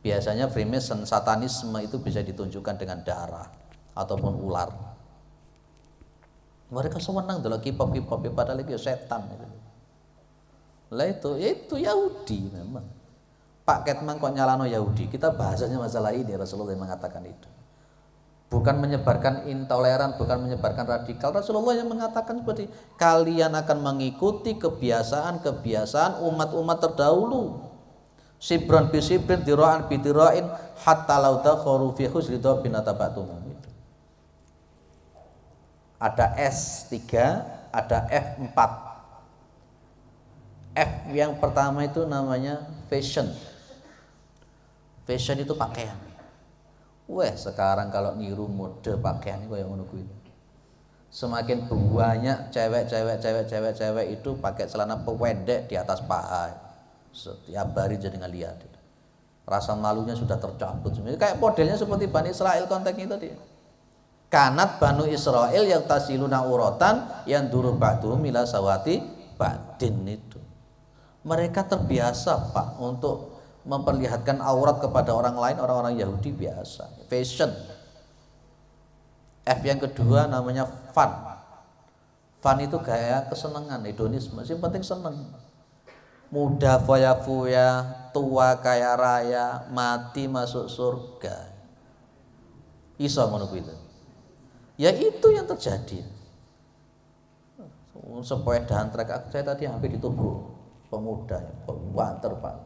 Biasanya Freemason, satanisme itu bisa ditunjukkan dengan darah ataupun ular. Mereka senang dalam K-pop padahal itu setan. Lah itu Yahudi memang. Pak Ketman kok nyalano Yahudi? Kita bahasanya masalah ini, Rasulullah yang mengatakan itu. Bukan menyebarkan intoleran, bukan menyebarkan radikal. Rasulullah yang mengatakan seperti kalian akan mengikuti kebiasaan umat-umat terdahulu. Sibran bi sibrin, dira'an bi dira'in, hatta law dakharu fi husridha binatabatum. Ada S3, ada F4. F yang pertama itu namanya fashion. Fashion itu pakaian. Wah, sekarang kalau niru mode pakaian itu kayak ngono kuwi. Semakin banyak cewek itu pakai celana pendek di atas paha. Setiap hari jenengan lihat. Rasa malunya sudah tercabut. Kayak modelnya seperti Bani Israel konteksnya tadi. Kanat Banu Israel yang tasiluna uratan yang duru ba'duhum ila sawati ba'din itu. Mereka terbiasa Pak untuk memperlihatkan aurat kepada orang lain, orang-orang Yahudi biasa, fashion. F yang kedua namanya fun. Fun itu gaya kesenangan, hedonisme. Yang penting seneng. Muda foya-foya, tua kaya raya, mati masuk surga. Iso ngono kuwi. Ya itu yang terjadi. Sepedaan trek, saya tadi hampir ditubruk pemuda, banter Pak.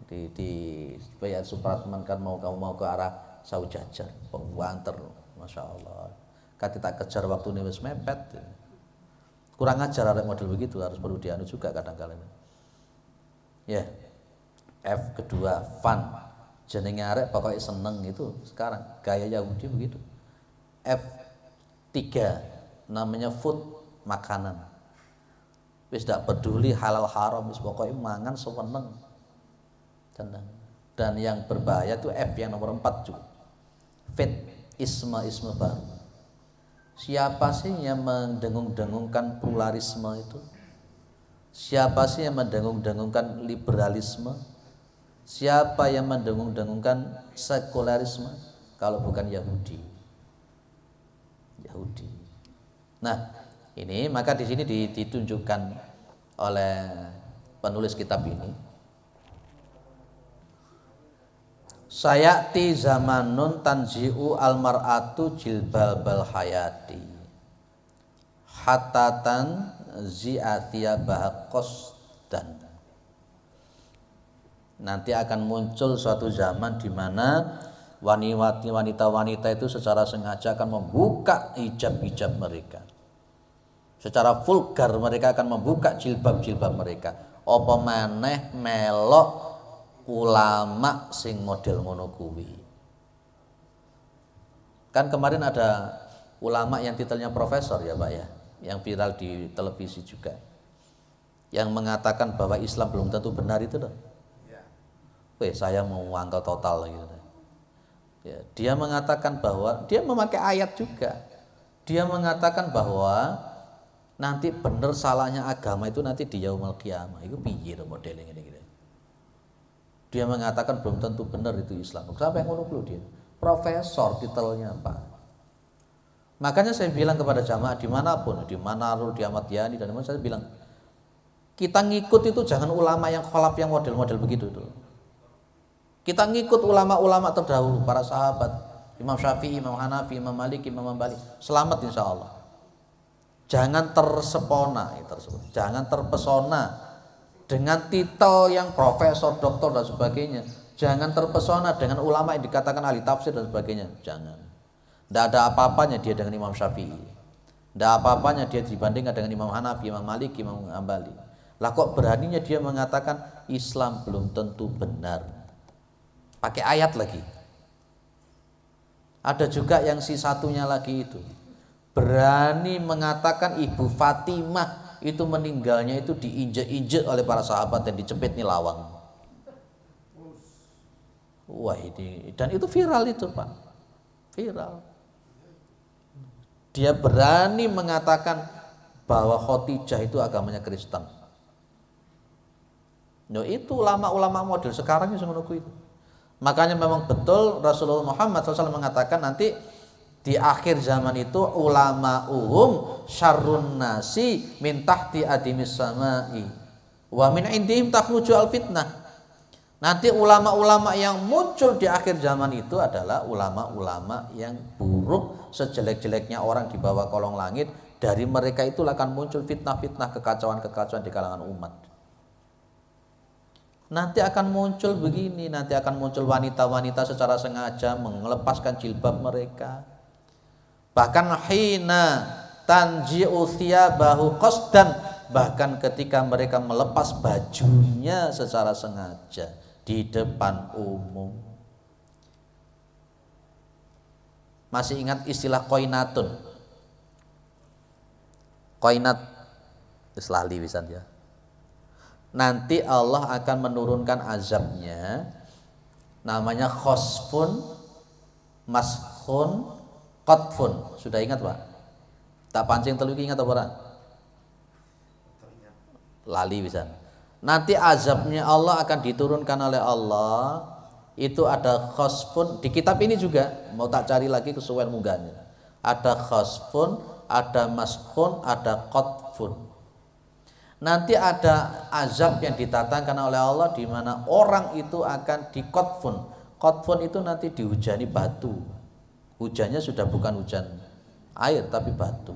Di Bayar Supratman kan mau ke arah Saujajar, banter, masya Allah. Kati tak kejar waktu ini wis mepet. Kurang ajar arek model begitu, harus perlu dianu juga kadang-kadang. Ya, F kedua fun, jenenge arek pokoknya seneng itu sekarang gaya Yahudi begitu. F tiga namanya food, makanan. Wis tidak peduli halal haram, wis pokoknya mangan seweneng. Dan yang berbahaya itu F yang nomor 4 juga. Fit, isme baru. Siapa sih yang mendengung-dengungkan pluralisme itu? Siapa sih yang mendengung-dengungkan liberalisme? Siapa yang mendengung-dengungkan sekularisme? Kalau bukan Yahudi. Nah, ini maka di sini ditunjukkan oleh penulis kitab ini. Sayati zamanun tanzi'u almar'atu jilbabal hayati hatatan zi'athia bahakos, dan nanti akan muncul suatu zaman di mana wanita-wanita itu secara sengaja akan membuka hijab-hijab mereka. Secara vulgar mereka akan membuka jilbab-jilbab mereka. Apa maneh melok ulama sing model ngono kuwi. Kan kemarin ada ulama yang titelnya profesor ya Pak ya, yang viral di televisi juga, yang mengatakan bahwa Islam belum tentu benar itu loh. Saya mau wangkel total gitu. Ya, dia mengatakan bahwa dia memakai ayat juga. Dia mengatakan bahwa nanti benar salahnya agama itu nanti di yaumul qiyamah. Itu piye modelnya gini-gini. Dia mengatakan belum tentu benar itu Islam. Siapa yang ngono dia? Profesor titelnya Pak. Makanya saya bilang kepada jamaah dimanapun, di Manarul, di Ahmad Yani dan saya bilang kita ngikut itu jangan ulama yang kholaf yang model-model begitu itu. Kita ngikut ulama-ulama terdahulu, para sahabat, Imam Syafi'i, Imam Hanafi, Imam Malik, Imam Hambali. Selamat insya Allah. Jangan tersepona, jangan terpesona dengan titel yang profesor, doktor dan sebagainya. Jangan terpesona dengan ulama yang dikatakan ahli tafsir dan sebagainya. Jangan. Tidak ada apa-apanya dia dengan Imam Syafi'i. Tidak apa-apanya dia dibandingkan dengan Imam Hanafi, Imam Malik, Imam Hambali. Lah kok beraninya dia mengatakan Islam belum tentu benar. Pakai ayat lagi. Ada juga yang si satunya lagi itu berani mengatakan Ibu Fatimah itu meninggalnya itu diinjek-injek oleh para sahabat dan dicepit nilawang. Wah ini, dan itu viral itu Pak, viral. Dia berani mengatakan bahwa Khadijah itu agamanya Kristen. Nah itu ulama-ulama model sekarang yang menunggu itu. Makanya memang betul Rasulullah Muhammad SAW mengatakan nanti di akhir zaman itu ulama'uhum syarrun nasi min tahti adimis samai wa min indihim takhruju al fitnah. Nanti ulama-ulama yang muncul di akhir zaman itu adalah ulama-ulama yang buruk, sejelek-jeleknya orang di bawah kolong langit. Dari mereka itulah akan muncul fitnah-fitnah, kekacauan-kekacauan di kalangan umat. Nanti akan muncul begini, nanti akan muncul wanita-wanita secara sengaja melepaskan jilbab mereka. Bahkan hina tanji'u thiyabahu qasdan, bahkan ketika mereka melepas bajunya secara sengaja di depan umum. Masih ingat istilah koinatun? Koinat islali pisan ya. Nanti Allah akan menurunkan azabnya, namanya khosfun, maskhun, qatfun. Sudah ingat Pak? Tak pancing telu ingat apa ora? Lali pisan. Nanti azabnya Allah akan diturunkan oleh Allah. Itu ada khasfun, di kitab ini juga mau tak cari lagi kesuwen munggahnya. Ada khasfun, ada maskhun, ada qatfun. Nanti ada azab yang ditatangkan oleh Allah di mana orang itu akan diqatfun. Qatfun itu nanti dihujani batu. Hujannya sudah bukan hujan air tapi batu.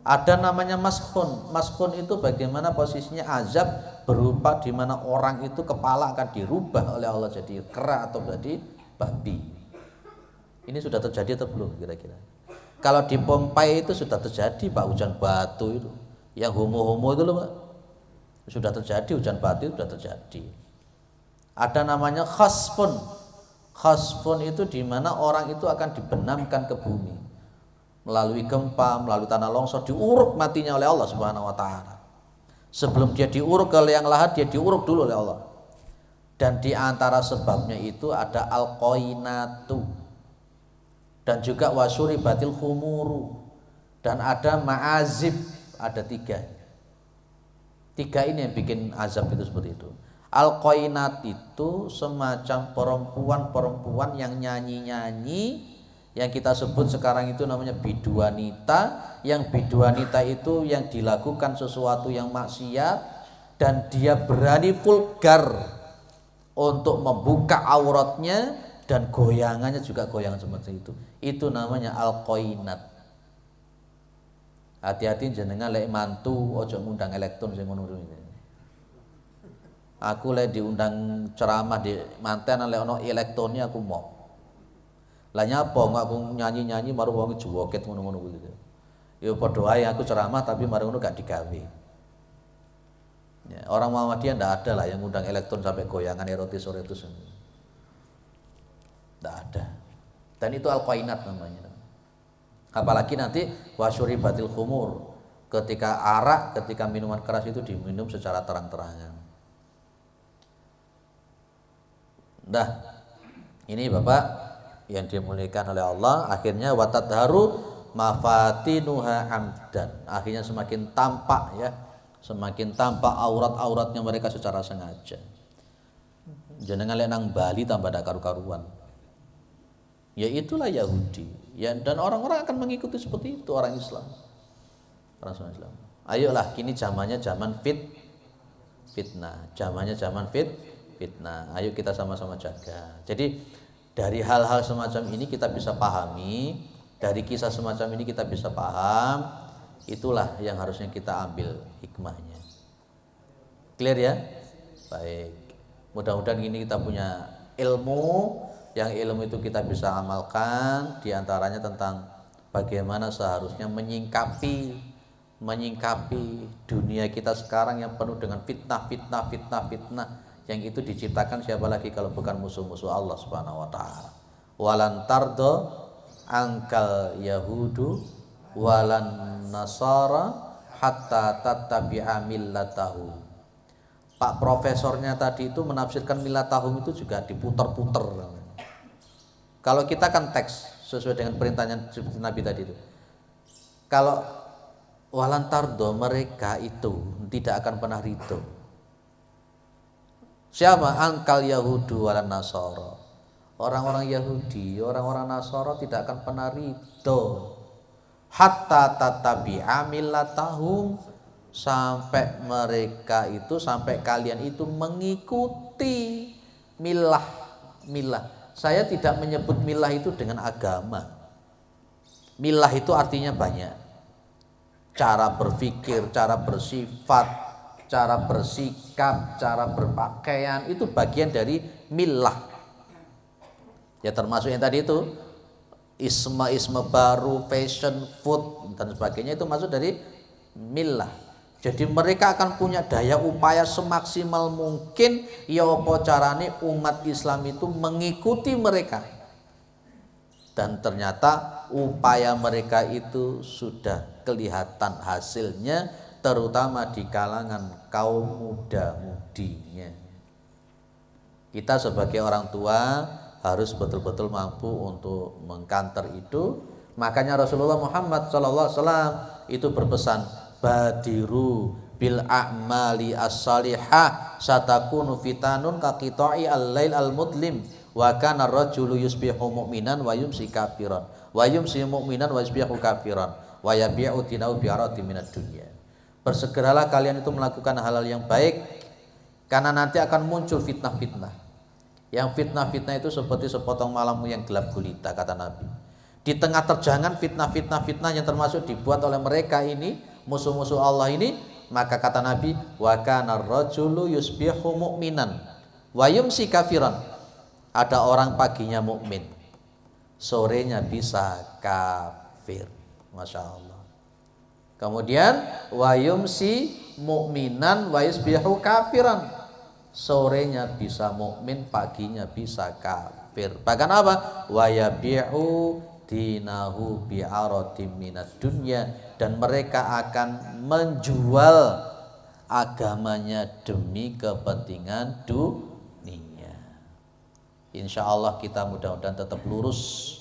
Ada namanya maskhun. Maskhun itu bagaimana posisinya azab berupa di mana orang itu kepala akan dirubah oleh Allah jadi kera atau jadi babi. Ini sudah terjadi atau belum kira-kira? Kalau di Pompai itu sudah terjadi Pak, hujan batu itu. Yang homo-homo itu loh Pak. Sudah terjadi hujan batu, sudah terjadi. Ada namanya khasfun. Khasfun itu di mana orang itu akan dibenamkan ke bumi. Melalui gempa, melalui tanah longsor, diuruk matinya oleh Allah Subhanahu wa taala. Sebelum dia diuruk ke liang lahat, dia diuruk dulu oleh Allah. Dan di antara sebabnya itu ada al-qainatu. Dan juga wasyuribatil khumuru. Dan ada ma'azib, ada 3. 3 ini yang bikin azab itu seperti itu. Al-qainat itu semacam perempuan-perempuan yang nyanyi-nyanyi, yang kita sebut sekarang itu namanya biduanita. Yang biduanita itu yang dilakukan sesuatu yang maksiat dan dia berani vulgar untuk membuka auratnya dan goyangannya juga goyangan seperti itu. Itu namanya al-qainat. Hati-hati jenengan lek mantu ojo ngundang elektron sing ngono iki. Aku lek diundang ceramah di manten lek ono elektronnya aku mau. Lah nyapa aku nyanyi-nyanyi baru wong joget ngono-ngono gitu. Ya padha ae aku ceramah tapi mari ngono gak digawe. Ya, orang Muhammadiyah ndak ada lah yang ngundang elektron sampai goyangan erotis-erotis. Ndak ada. Dan itu al-qainat namanya. Apalagi nanti wasyuribatil khumur. Ketika arak, ketika minuman keras itu diminum secara terang-terangan. Dah. Ini Bapak yang dimuliakan oleh Allah, akhirnya watadharu mafatinuha amdan, akhirnya semakin tampak ya, semakin tampak aurat-auratnya mereka secara sengaja. Jenengan lek nang Bali tambah ada karu-karuan. Ya itulah Yahudi. Ya, dan orang-orang akan mengikuti seperti itu orang Islam. Orang Islam. Ayolah, kini zamannya zaman fitnah. Zamannya zaman fitnah. Ayo kita sama-sama jaga. Jadi dari hal-hal semacam ini kita bisa pahami, dari kisah semacam ini kita bisa paham, itulah yang harusnya kita ambil hikmahnya. Clear ya? Baik. Mudah-mudahan ini kita punya ilmu, yang ilmu itu kita bisa amalkan, diantaranya tentang bagaimana seharusnya menyingkapi dunia kita sekarang yang penuh dengan fitnah, yang itu diciptakan siapa lagi kalau bukan musuh-musuh Allah Subhanahu wa taala. Walan tardo angkal yahudu walan nasara hatta tattabi'a millatahu. Pak profesornya tadi itu menafsirkan millatahum itu juga diputar-putar. Kalau kita kan teks sesuai dengan perintahnya Nabi tadi itu. Kalau walan tardo, mereka itu tidak akan pernah ridho. Siapa? Angkal Yahudu walan Nasara. Orang-orang Yahudi, orang-orang Nasara tidak akan pernah ridho. Hatta tattabi'a millatahum, sampai mereka itu, sampai kalian itu mengikuti milah. Saya tidak menyebut milah itu dengan agama. Milah itu artinya banyak. Cara berpikir, cara bersifat, cara bersikap, cara berpakaian, itu bagian dari milah. Ya termasuk yang tadi itu isme baru, fashion, food dan sebagainya, itu masuk dari milah. Jadi mereka akan punya daya upaya semaksimal mungkin ya apa carane umat Islam itu mengikuti mereka. Dan ternyata upaya mereka itu sudah kelihatan hasilnya, terutama di kalangan kaum muda-mudinya. Kita sebagai orang tua harus betul-betul mampu untuk mengkanter itu. Makanya Rasulullah Muhammad SAW itu berpesan, badiru bil a'mali as-salihah satakunu fitanun ka qita'i al-lail al-mudlim wa kana ar-rajulu yusbihu mu'minan wa yumsi kafiran wa yumsi mu'minan wa yusbihu kafiran wa yabi'u dinahu bi'arati minad dunya. Bersegeralah kalian itu melakukan hal-hal yang baik karena nanti akan muncul fitnah-fitnah. Yang fitnah-fitnah itu seperti sepotong malammu yang gelap gulita, kata Nabi. Di tengah terjangan fitnah-fitnah yang termasuk dibuat oleh mereka ini, musuh-musuh Allah ini, maka kata Nabi, wa kana ar-rajulu yusbihu mu'minan wa yumsi kafiran. Ada orang paginya mukmin, sorenya bisa kafir. Masya Allah. Kemudian wa yumsi mu'minan wa yusbihu kafiran. Sorenya bisa mukmin, paginya bisa kafir. Bahkan apa? Wa yabi'u dinahu bi'aratim minad dunya, dan mereka akan menjual agamanya demi kepentingan dunia. Insya Allah kita mudah-mudahan tetap lurus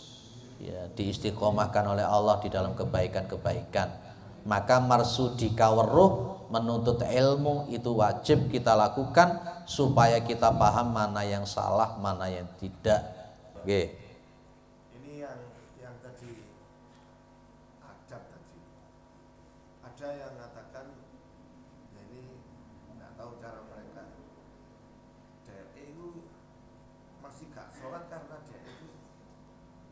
ya, diistiqomahkan oleh Allah di dalam kebaikan-kebaikan. Maka marsudi kaweruh menuntut ilmu itu wajib kita lakukan supaya kita paham mana yang salah, mana yang tidak. Oke. Ini yang tadi adab tadi. Ada yang mengatakan ya ini nggak tahu cara mereka. Dia itu masih gak sholat karena dia itu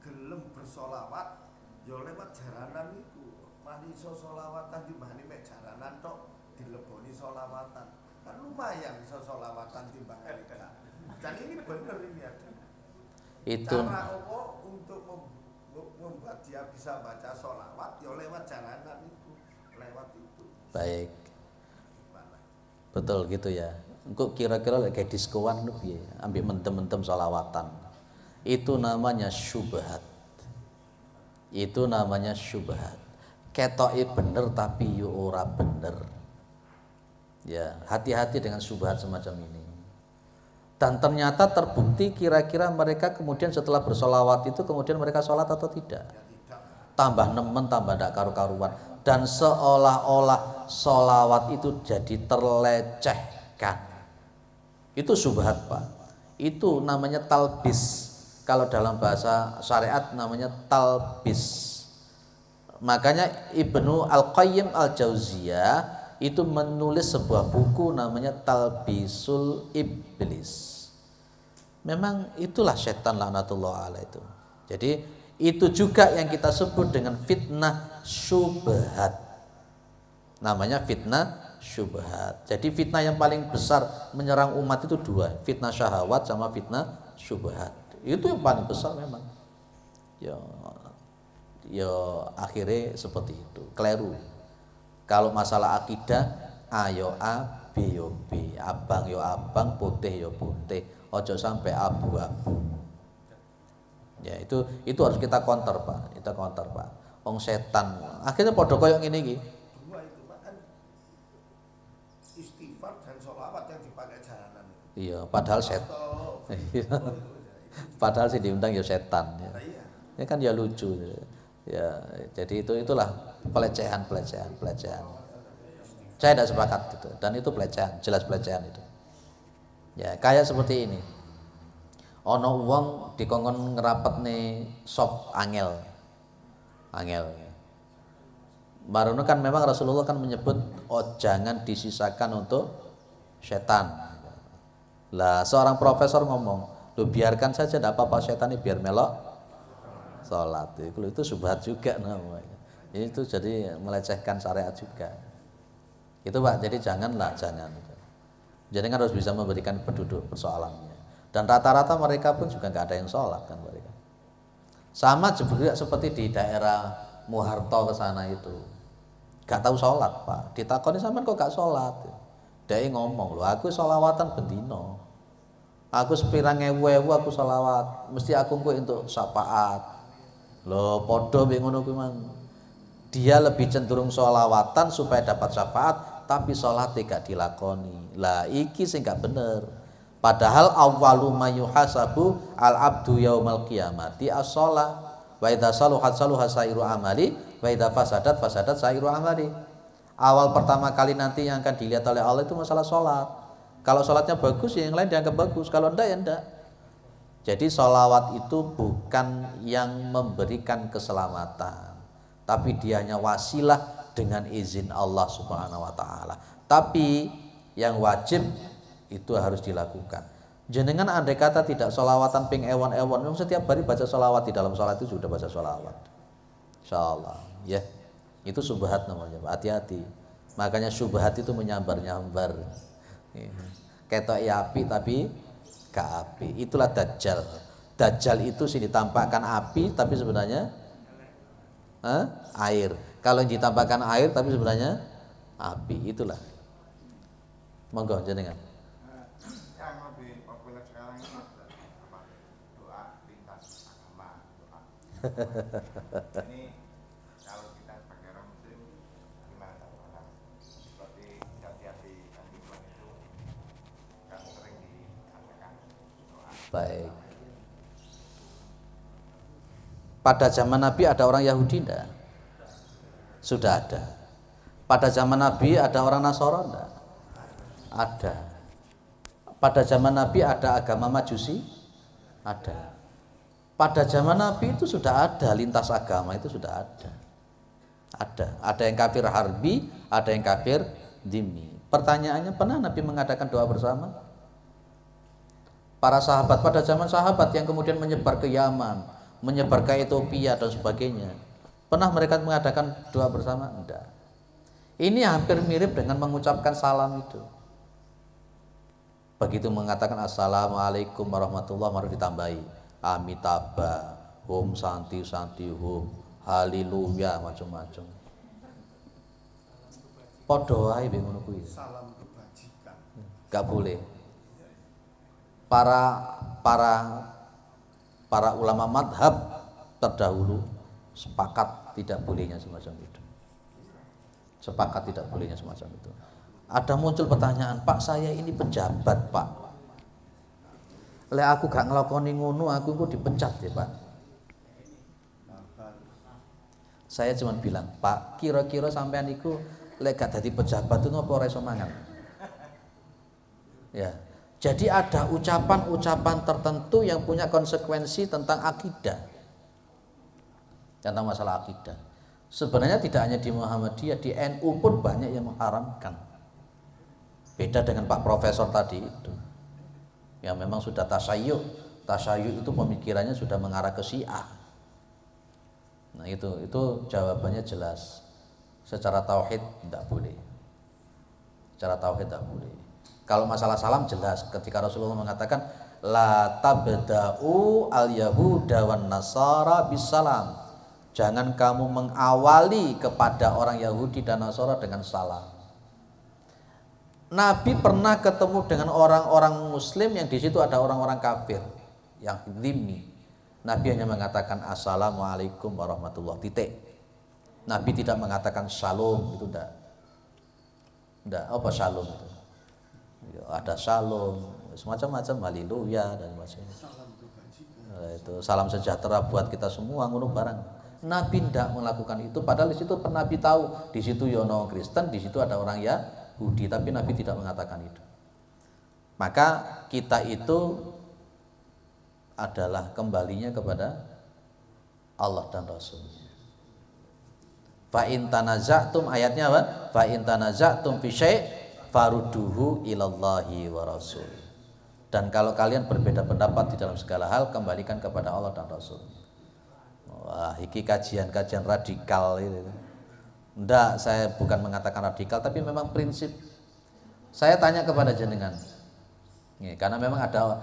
gelem bersolawat ya lewat jaranan itu. Mani iso solawatan di mani mek jaranan tok dileboni solawatan. Kan lumayan iso solawatan timbang mereka. Dan ini benar ini ada. Itu Cara Allah untuk membuat dia bisa baca solawat ya lewat jaranan itu, lewat itu. baik. Betul gitu ya. Engko kira-kira kayak diskoan lu piye? Ambil mentem-mentem sholawatan. Itu namanya syubhat. Itu namanya syubhat. Ketoke bener tapi yo ora bener. Ya, hati-hati dengan syubhat semacam ini. Dan ternyata terbukti kira-kira mereka kemudian setelah bersolawat itu kemudian mereka sholat atau tidak. Tambah nemen, tambah ndak karu-karuan. Dan seolah-olah sholawat itu jadi terlecehkan. Itu syubhat, Pak. Itu namanya talbis. Kalau dalam bahasa syariat namanya talbis. Makanya Ibnu Al-Qayyim Al-Jauziyah itu menulis sebuah buku namanya Talbisul Iblis. Memang itulah setan laknatullah alaih itu. Jadi itu juga yang kita sebut dengan fitnah syubhat. Namanya fitnah syubhat. Jadi fitnah yang paling besar menyerang umat itu dua, fitnah syahwat sama fitnah syubhat. Itu yang paling besar memang. Ya akhirnya seperti itu, keliru. Kalau masalah akidah, A yo A, B yo B, abang yo abang, putih yo putih, ojo sampai abu-abu. Ya itu harus kita counter, Pak. Kita counter, Pak. Wong setan. Akhirnya padha koyo ngene iki. Dua itu kan istighfar dan sholawat yang dipakai jaranan. Iya, padahal padahal sih diundang ya setan ya. Ya kan ya lucu. Ya, jadi itulah pelecehan. Saya tidak sepakat itu, dan itu pelecehan, jelas pelecehan itu. Ya, kayak seperti ini. Ono wong dikongkon ngerapetne sop angel. Barono kan memang Rasulullah kan menyebut jangan disisakan untuk setan. Lah seorang profesor ngomong, "Lu biarkan saja, tidak apa-apa setan ini biar melok sholat." Itu syubhat juga namanya. Itu jadi melecehkan syariat juga. Itu Pak, jadi jangan. Jadi kan harus bisa memberikan penduduk persoalannya. Dan rata-rata mereka pun juga nggak ada yang sholat kan mereka. Sama juga seperti di daerah Muharto ke sana itu, nggak tahu sholat Pak. Ditakoni sampean kok gak sholat? Dia ngomong, loh aku sholawatan bendino. Aku sepirang ewu aku sholawat. Mesti aku kuwi untuk syafaat. Loh podo mbek ngono kuwi mang. Dia lebih cenderung sholawatan supaya dapat syafaat, tapi sholat gak dilakoni. Lah iki sing gak bener. Padahal awwalu mayuhasabu al-abdu yaumal qiyamati as-shalah. Wa idza saluhat saluha sairu amali wa idza fasadat sairu amali. Awal pertama kali nanti yang akan dilihat oleh Allah itu masalah sholat. Kalau sholatnya bagus ya yang lain dianggap bagus, kalau enggak ya enggak. Jadi sholawat itu bukan yang memberikan keselamatan, tapi dia hanya wasilah dengan izin Allah Subhanahu wa taala. Tapi yang wajib itu harus dilakukan. Jenengan andai kata tidak sholawatan ping ewon-ewon, setiap hari baca sholawat, di dalam sholat itu sudah baca sholawat, insyaallah ya. Itu subhat namanya, hati-hati. Makanya subhat itu menyambar-nyambar, ketok api tapi gak api. Itulah dajjal. Dajjal itu sih ditampakkan api tapi sebenarnya air. Kalau yang ditampakkan air tapi sebenarnya api, itulah. Monggo jenengan. Yang lebih populer sekarang ini doa lintas agama, doa. Ini kalau kita sebagai orang muslim gimana cara seperti hati-hati Islam itu yang sering disampaikan doa. Baik. Pada zaman Nabi ada orang Yahudi enggak? Sudah ada. Pada zaman Nabi ada orang Nasara enggak? Ada. Pada zaman Nabi ada agama Majusi? Ada. Pada zaman Nabi itu sudah ada lintas agama, itu sudah ada. Ada yang kafir harbi, ada yang kafir dhimmi. Pertanyaannya, pernah Nabi mengadakan doa bersama? Para sahabat pada zaman sahabat yang kemudian menyebar ke Yaman, menyebar ke Ethiopia dan sebagainya, pernah mereka mengadakan doa bersama? Enggak. Ini hampir mirip dengan mengucapkan salam itu. Begitu mengatakan assalamualaikum warahmatullahi wabarakatuh ditambahi amitabha, hum santi santi hum, haleluya, macam-macam. Padha wae ngono kuwi. Salam kebajikan. Gak boleh. Para ulama madhab terdahulu sepakat tidak bolehnya semacam itu. Sepakat tidak bolehnya semacam itu. Ada muncul pertanyaan, Pak, saya ini pejabat, Pak. Lek aku gak ngelakoni ngono, aku kok dipecat ya, Pak. Saya cuma bilang, Pak, kira-kira sampean iku lek gak dadi pejabat itu apa ora iso mangan? Ya. Jadi ada ucapan-ucapan tertentu yang punya konsekuensi tentang akidah. Tentang masalah akidah. Sebenarnya tidak hanya di Muhammadiyah, di NU pun banyak yang mengharamkan. Beda dengan Pak Profesor tadi itu, yang memang sudah tasayyuh. Tasayyuh itu pemikirannya sudah mengarah ke Syiah. Nah itu jawabannya jelas. Secara tauhid tidak boleh. Secara tauhid tidak boleh. Kalau masalah salam jelas, ketika Rasulullah mengatakan la tabda'u al-yahuda wan nasara bisalam. Jangan kamu mengawali kepada orang Yahudi dan Nasara dengan salam. Nabi pernah ketemu dengan orang-orang muslim yang di situ ada orang-orang kafir yang dhimmi. Nabi hanya mengatakan assalamualaikum warahmatullahi titik. Nabi tidak mengatakan shalom, itu enggak. Apa shalom itu? Ada shalom, semacam-macam, haleluya dan macam-macam. Itu salam sejahtera buat kita semua ngono barang. Nabi tidak melakukan itu, padahal di situ Nabi tahu di situ yono Kristen, di situ ada orang Yahudi, tapi Nabi tidak mengatakan itu. Maka kita itu adalah kembalinya kepada Allah dan Rasulnya. Fa in tanaza'tum, ayatnya apa? Fa in tanaza'tum fi syai' farudduhu ilallahi wa rasul. Dan kalau kalian berbeda pendapat di dalam segala hal, kembalikan kepada Allah dan Rasul. Wah, iki kajian-kajian radikal itu. Enggak, saya bukan mengatakan radikal, tapi memang prinsip. Saya tanya kepada jenengan. Karena memang ada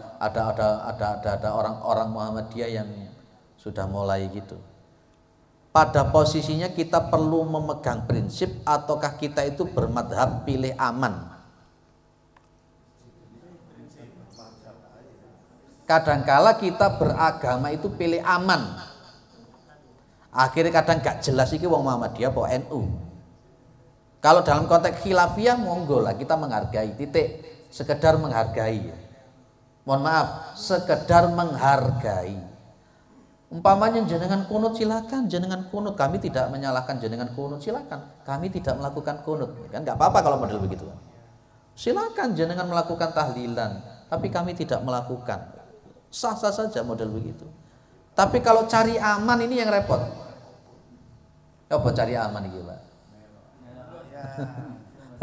orang-orang Muhammadiyah yang sudah mulai gitu. Pada posisinya kita perlu memegang prinsip ataukah kita itu bermadhab pilih aman? Kadangkala kita beragama itu pilih aman. Akhirnya kadang gak jelas iki wong Muhammadiyah apa NU. Kalau dalam konteks khilafiyah monggo lah kita menghargai, titik, sekedar menghargai. Mohon maaf, sekedar menghargai. Umpamanya jenengan kunut silakan, jenengan kunut. Kami tidak menyalahkan jenengan kunut silakan. Kami tidak melakukan kunut, kan nggak apa-apa kalau model begitu. Silakan jenengan melakukan tahlilan, tapi kami tidak melakukan. Sah-sah saja model begitu. Tapi kalau cari aman ini yang repot. Apa cari aman ini, Pak?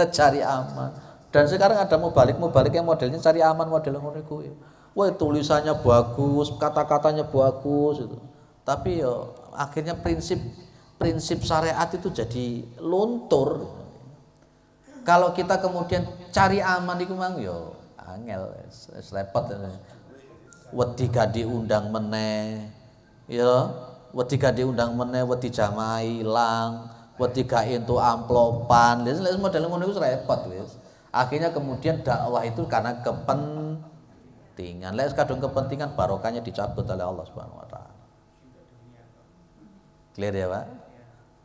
Cari aman. Dan sekarang ada mubalik yang modelnya cari aman model ngono kuwi. Wah, tulisannya bagus, kata-katanya bagus itu. Tapi yo akhirnya prinsip syariat itu jadi luntur. Kalau kita kemudian cari aman iku mang yo angel, wis repot. Wedi gak diundang meneh. Ya, wedi gak diundang meneh, wedi jamaah ilang, wedi gak entuk amplopan. Wis model ngono iku repot wis. Akhirnya kemudian dakwah itu karena kepentingan. Lek kadung kepentingan barokahnya dicabut oleh Allah Subhanahu wa taala. Clear ya, Pak?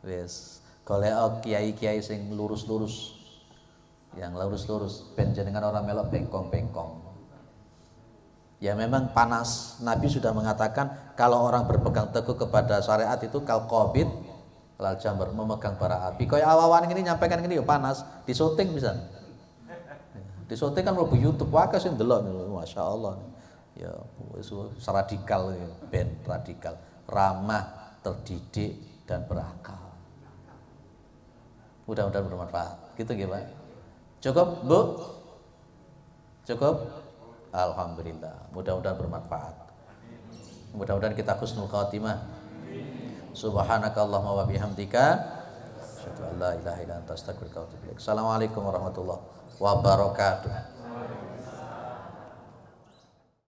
Wis. Golek kiai-kiai sing lurus-lurus. Yang lurus-lurus ben jenengan orang melok bengkong-bengkong. Ya memang panas. Nabi sudah mengatakan kalau orang berpegang teguh kepada syariat itu kal qabid lal jambar, memegang bara api. Kaya awawan ini nyampaikan ini yo panas, disyuting bisa. Disote kan mlebu YouTube wae sing ndelok masyaallah. Ya wis radikal ya, ben radikal, ramah, terdidik dan berakal. Mudah-mudahan bermanfaat. Gitu nggih, Pak. Cukup, Bu? Cukup? Alhamdulillah. Mudah-mudahan bermanfaat. Mudah-mudahan kita husnul khatimah. Subhanakallahumma wa bihamdika asyhadu an la ilaha illa anta astaghfiruka wa atubu ilaik. Assalamualaikum warahmatullahi wabarakatuh.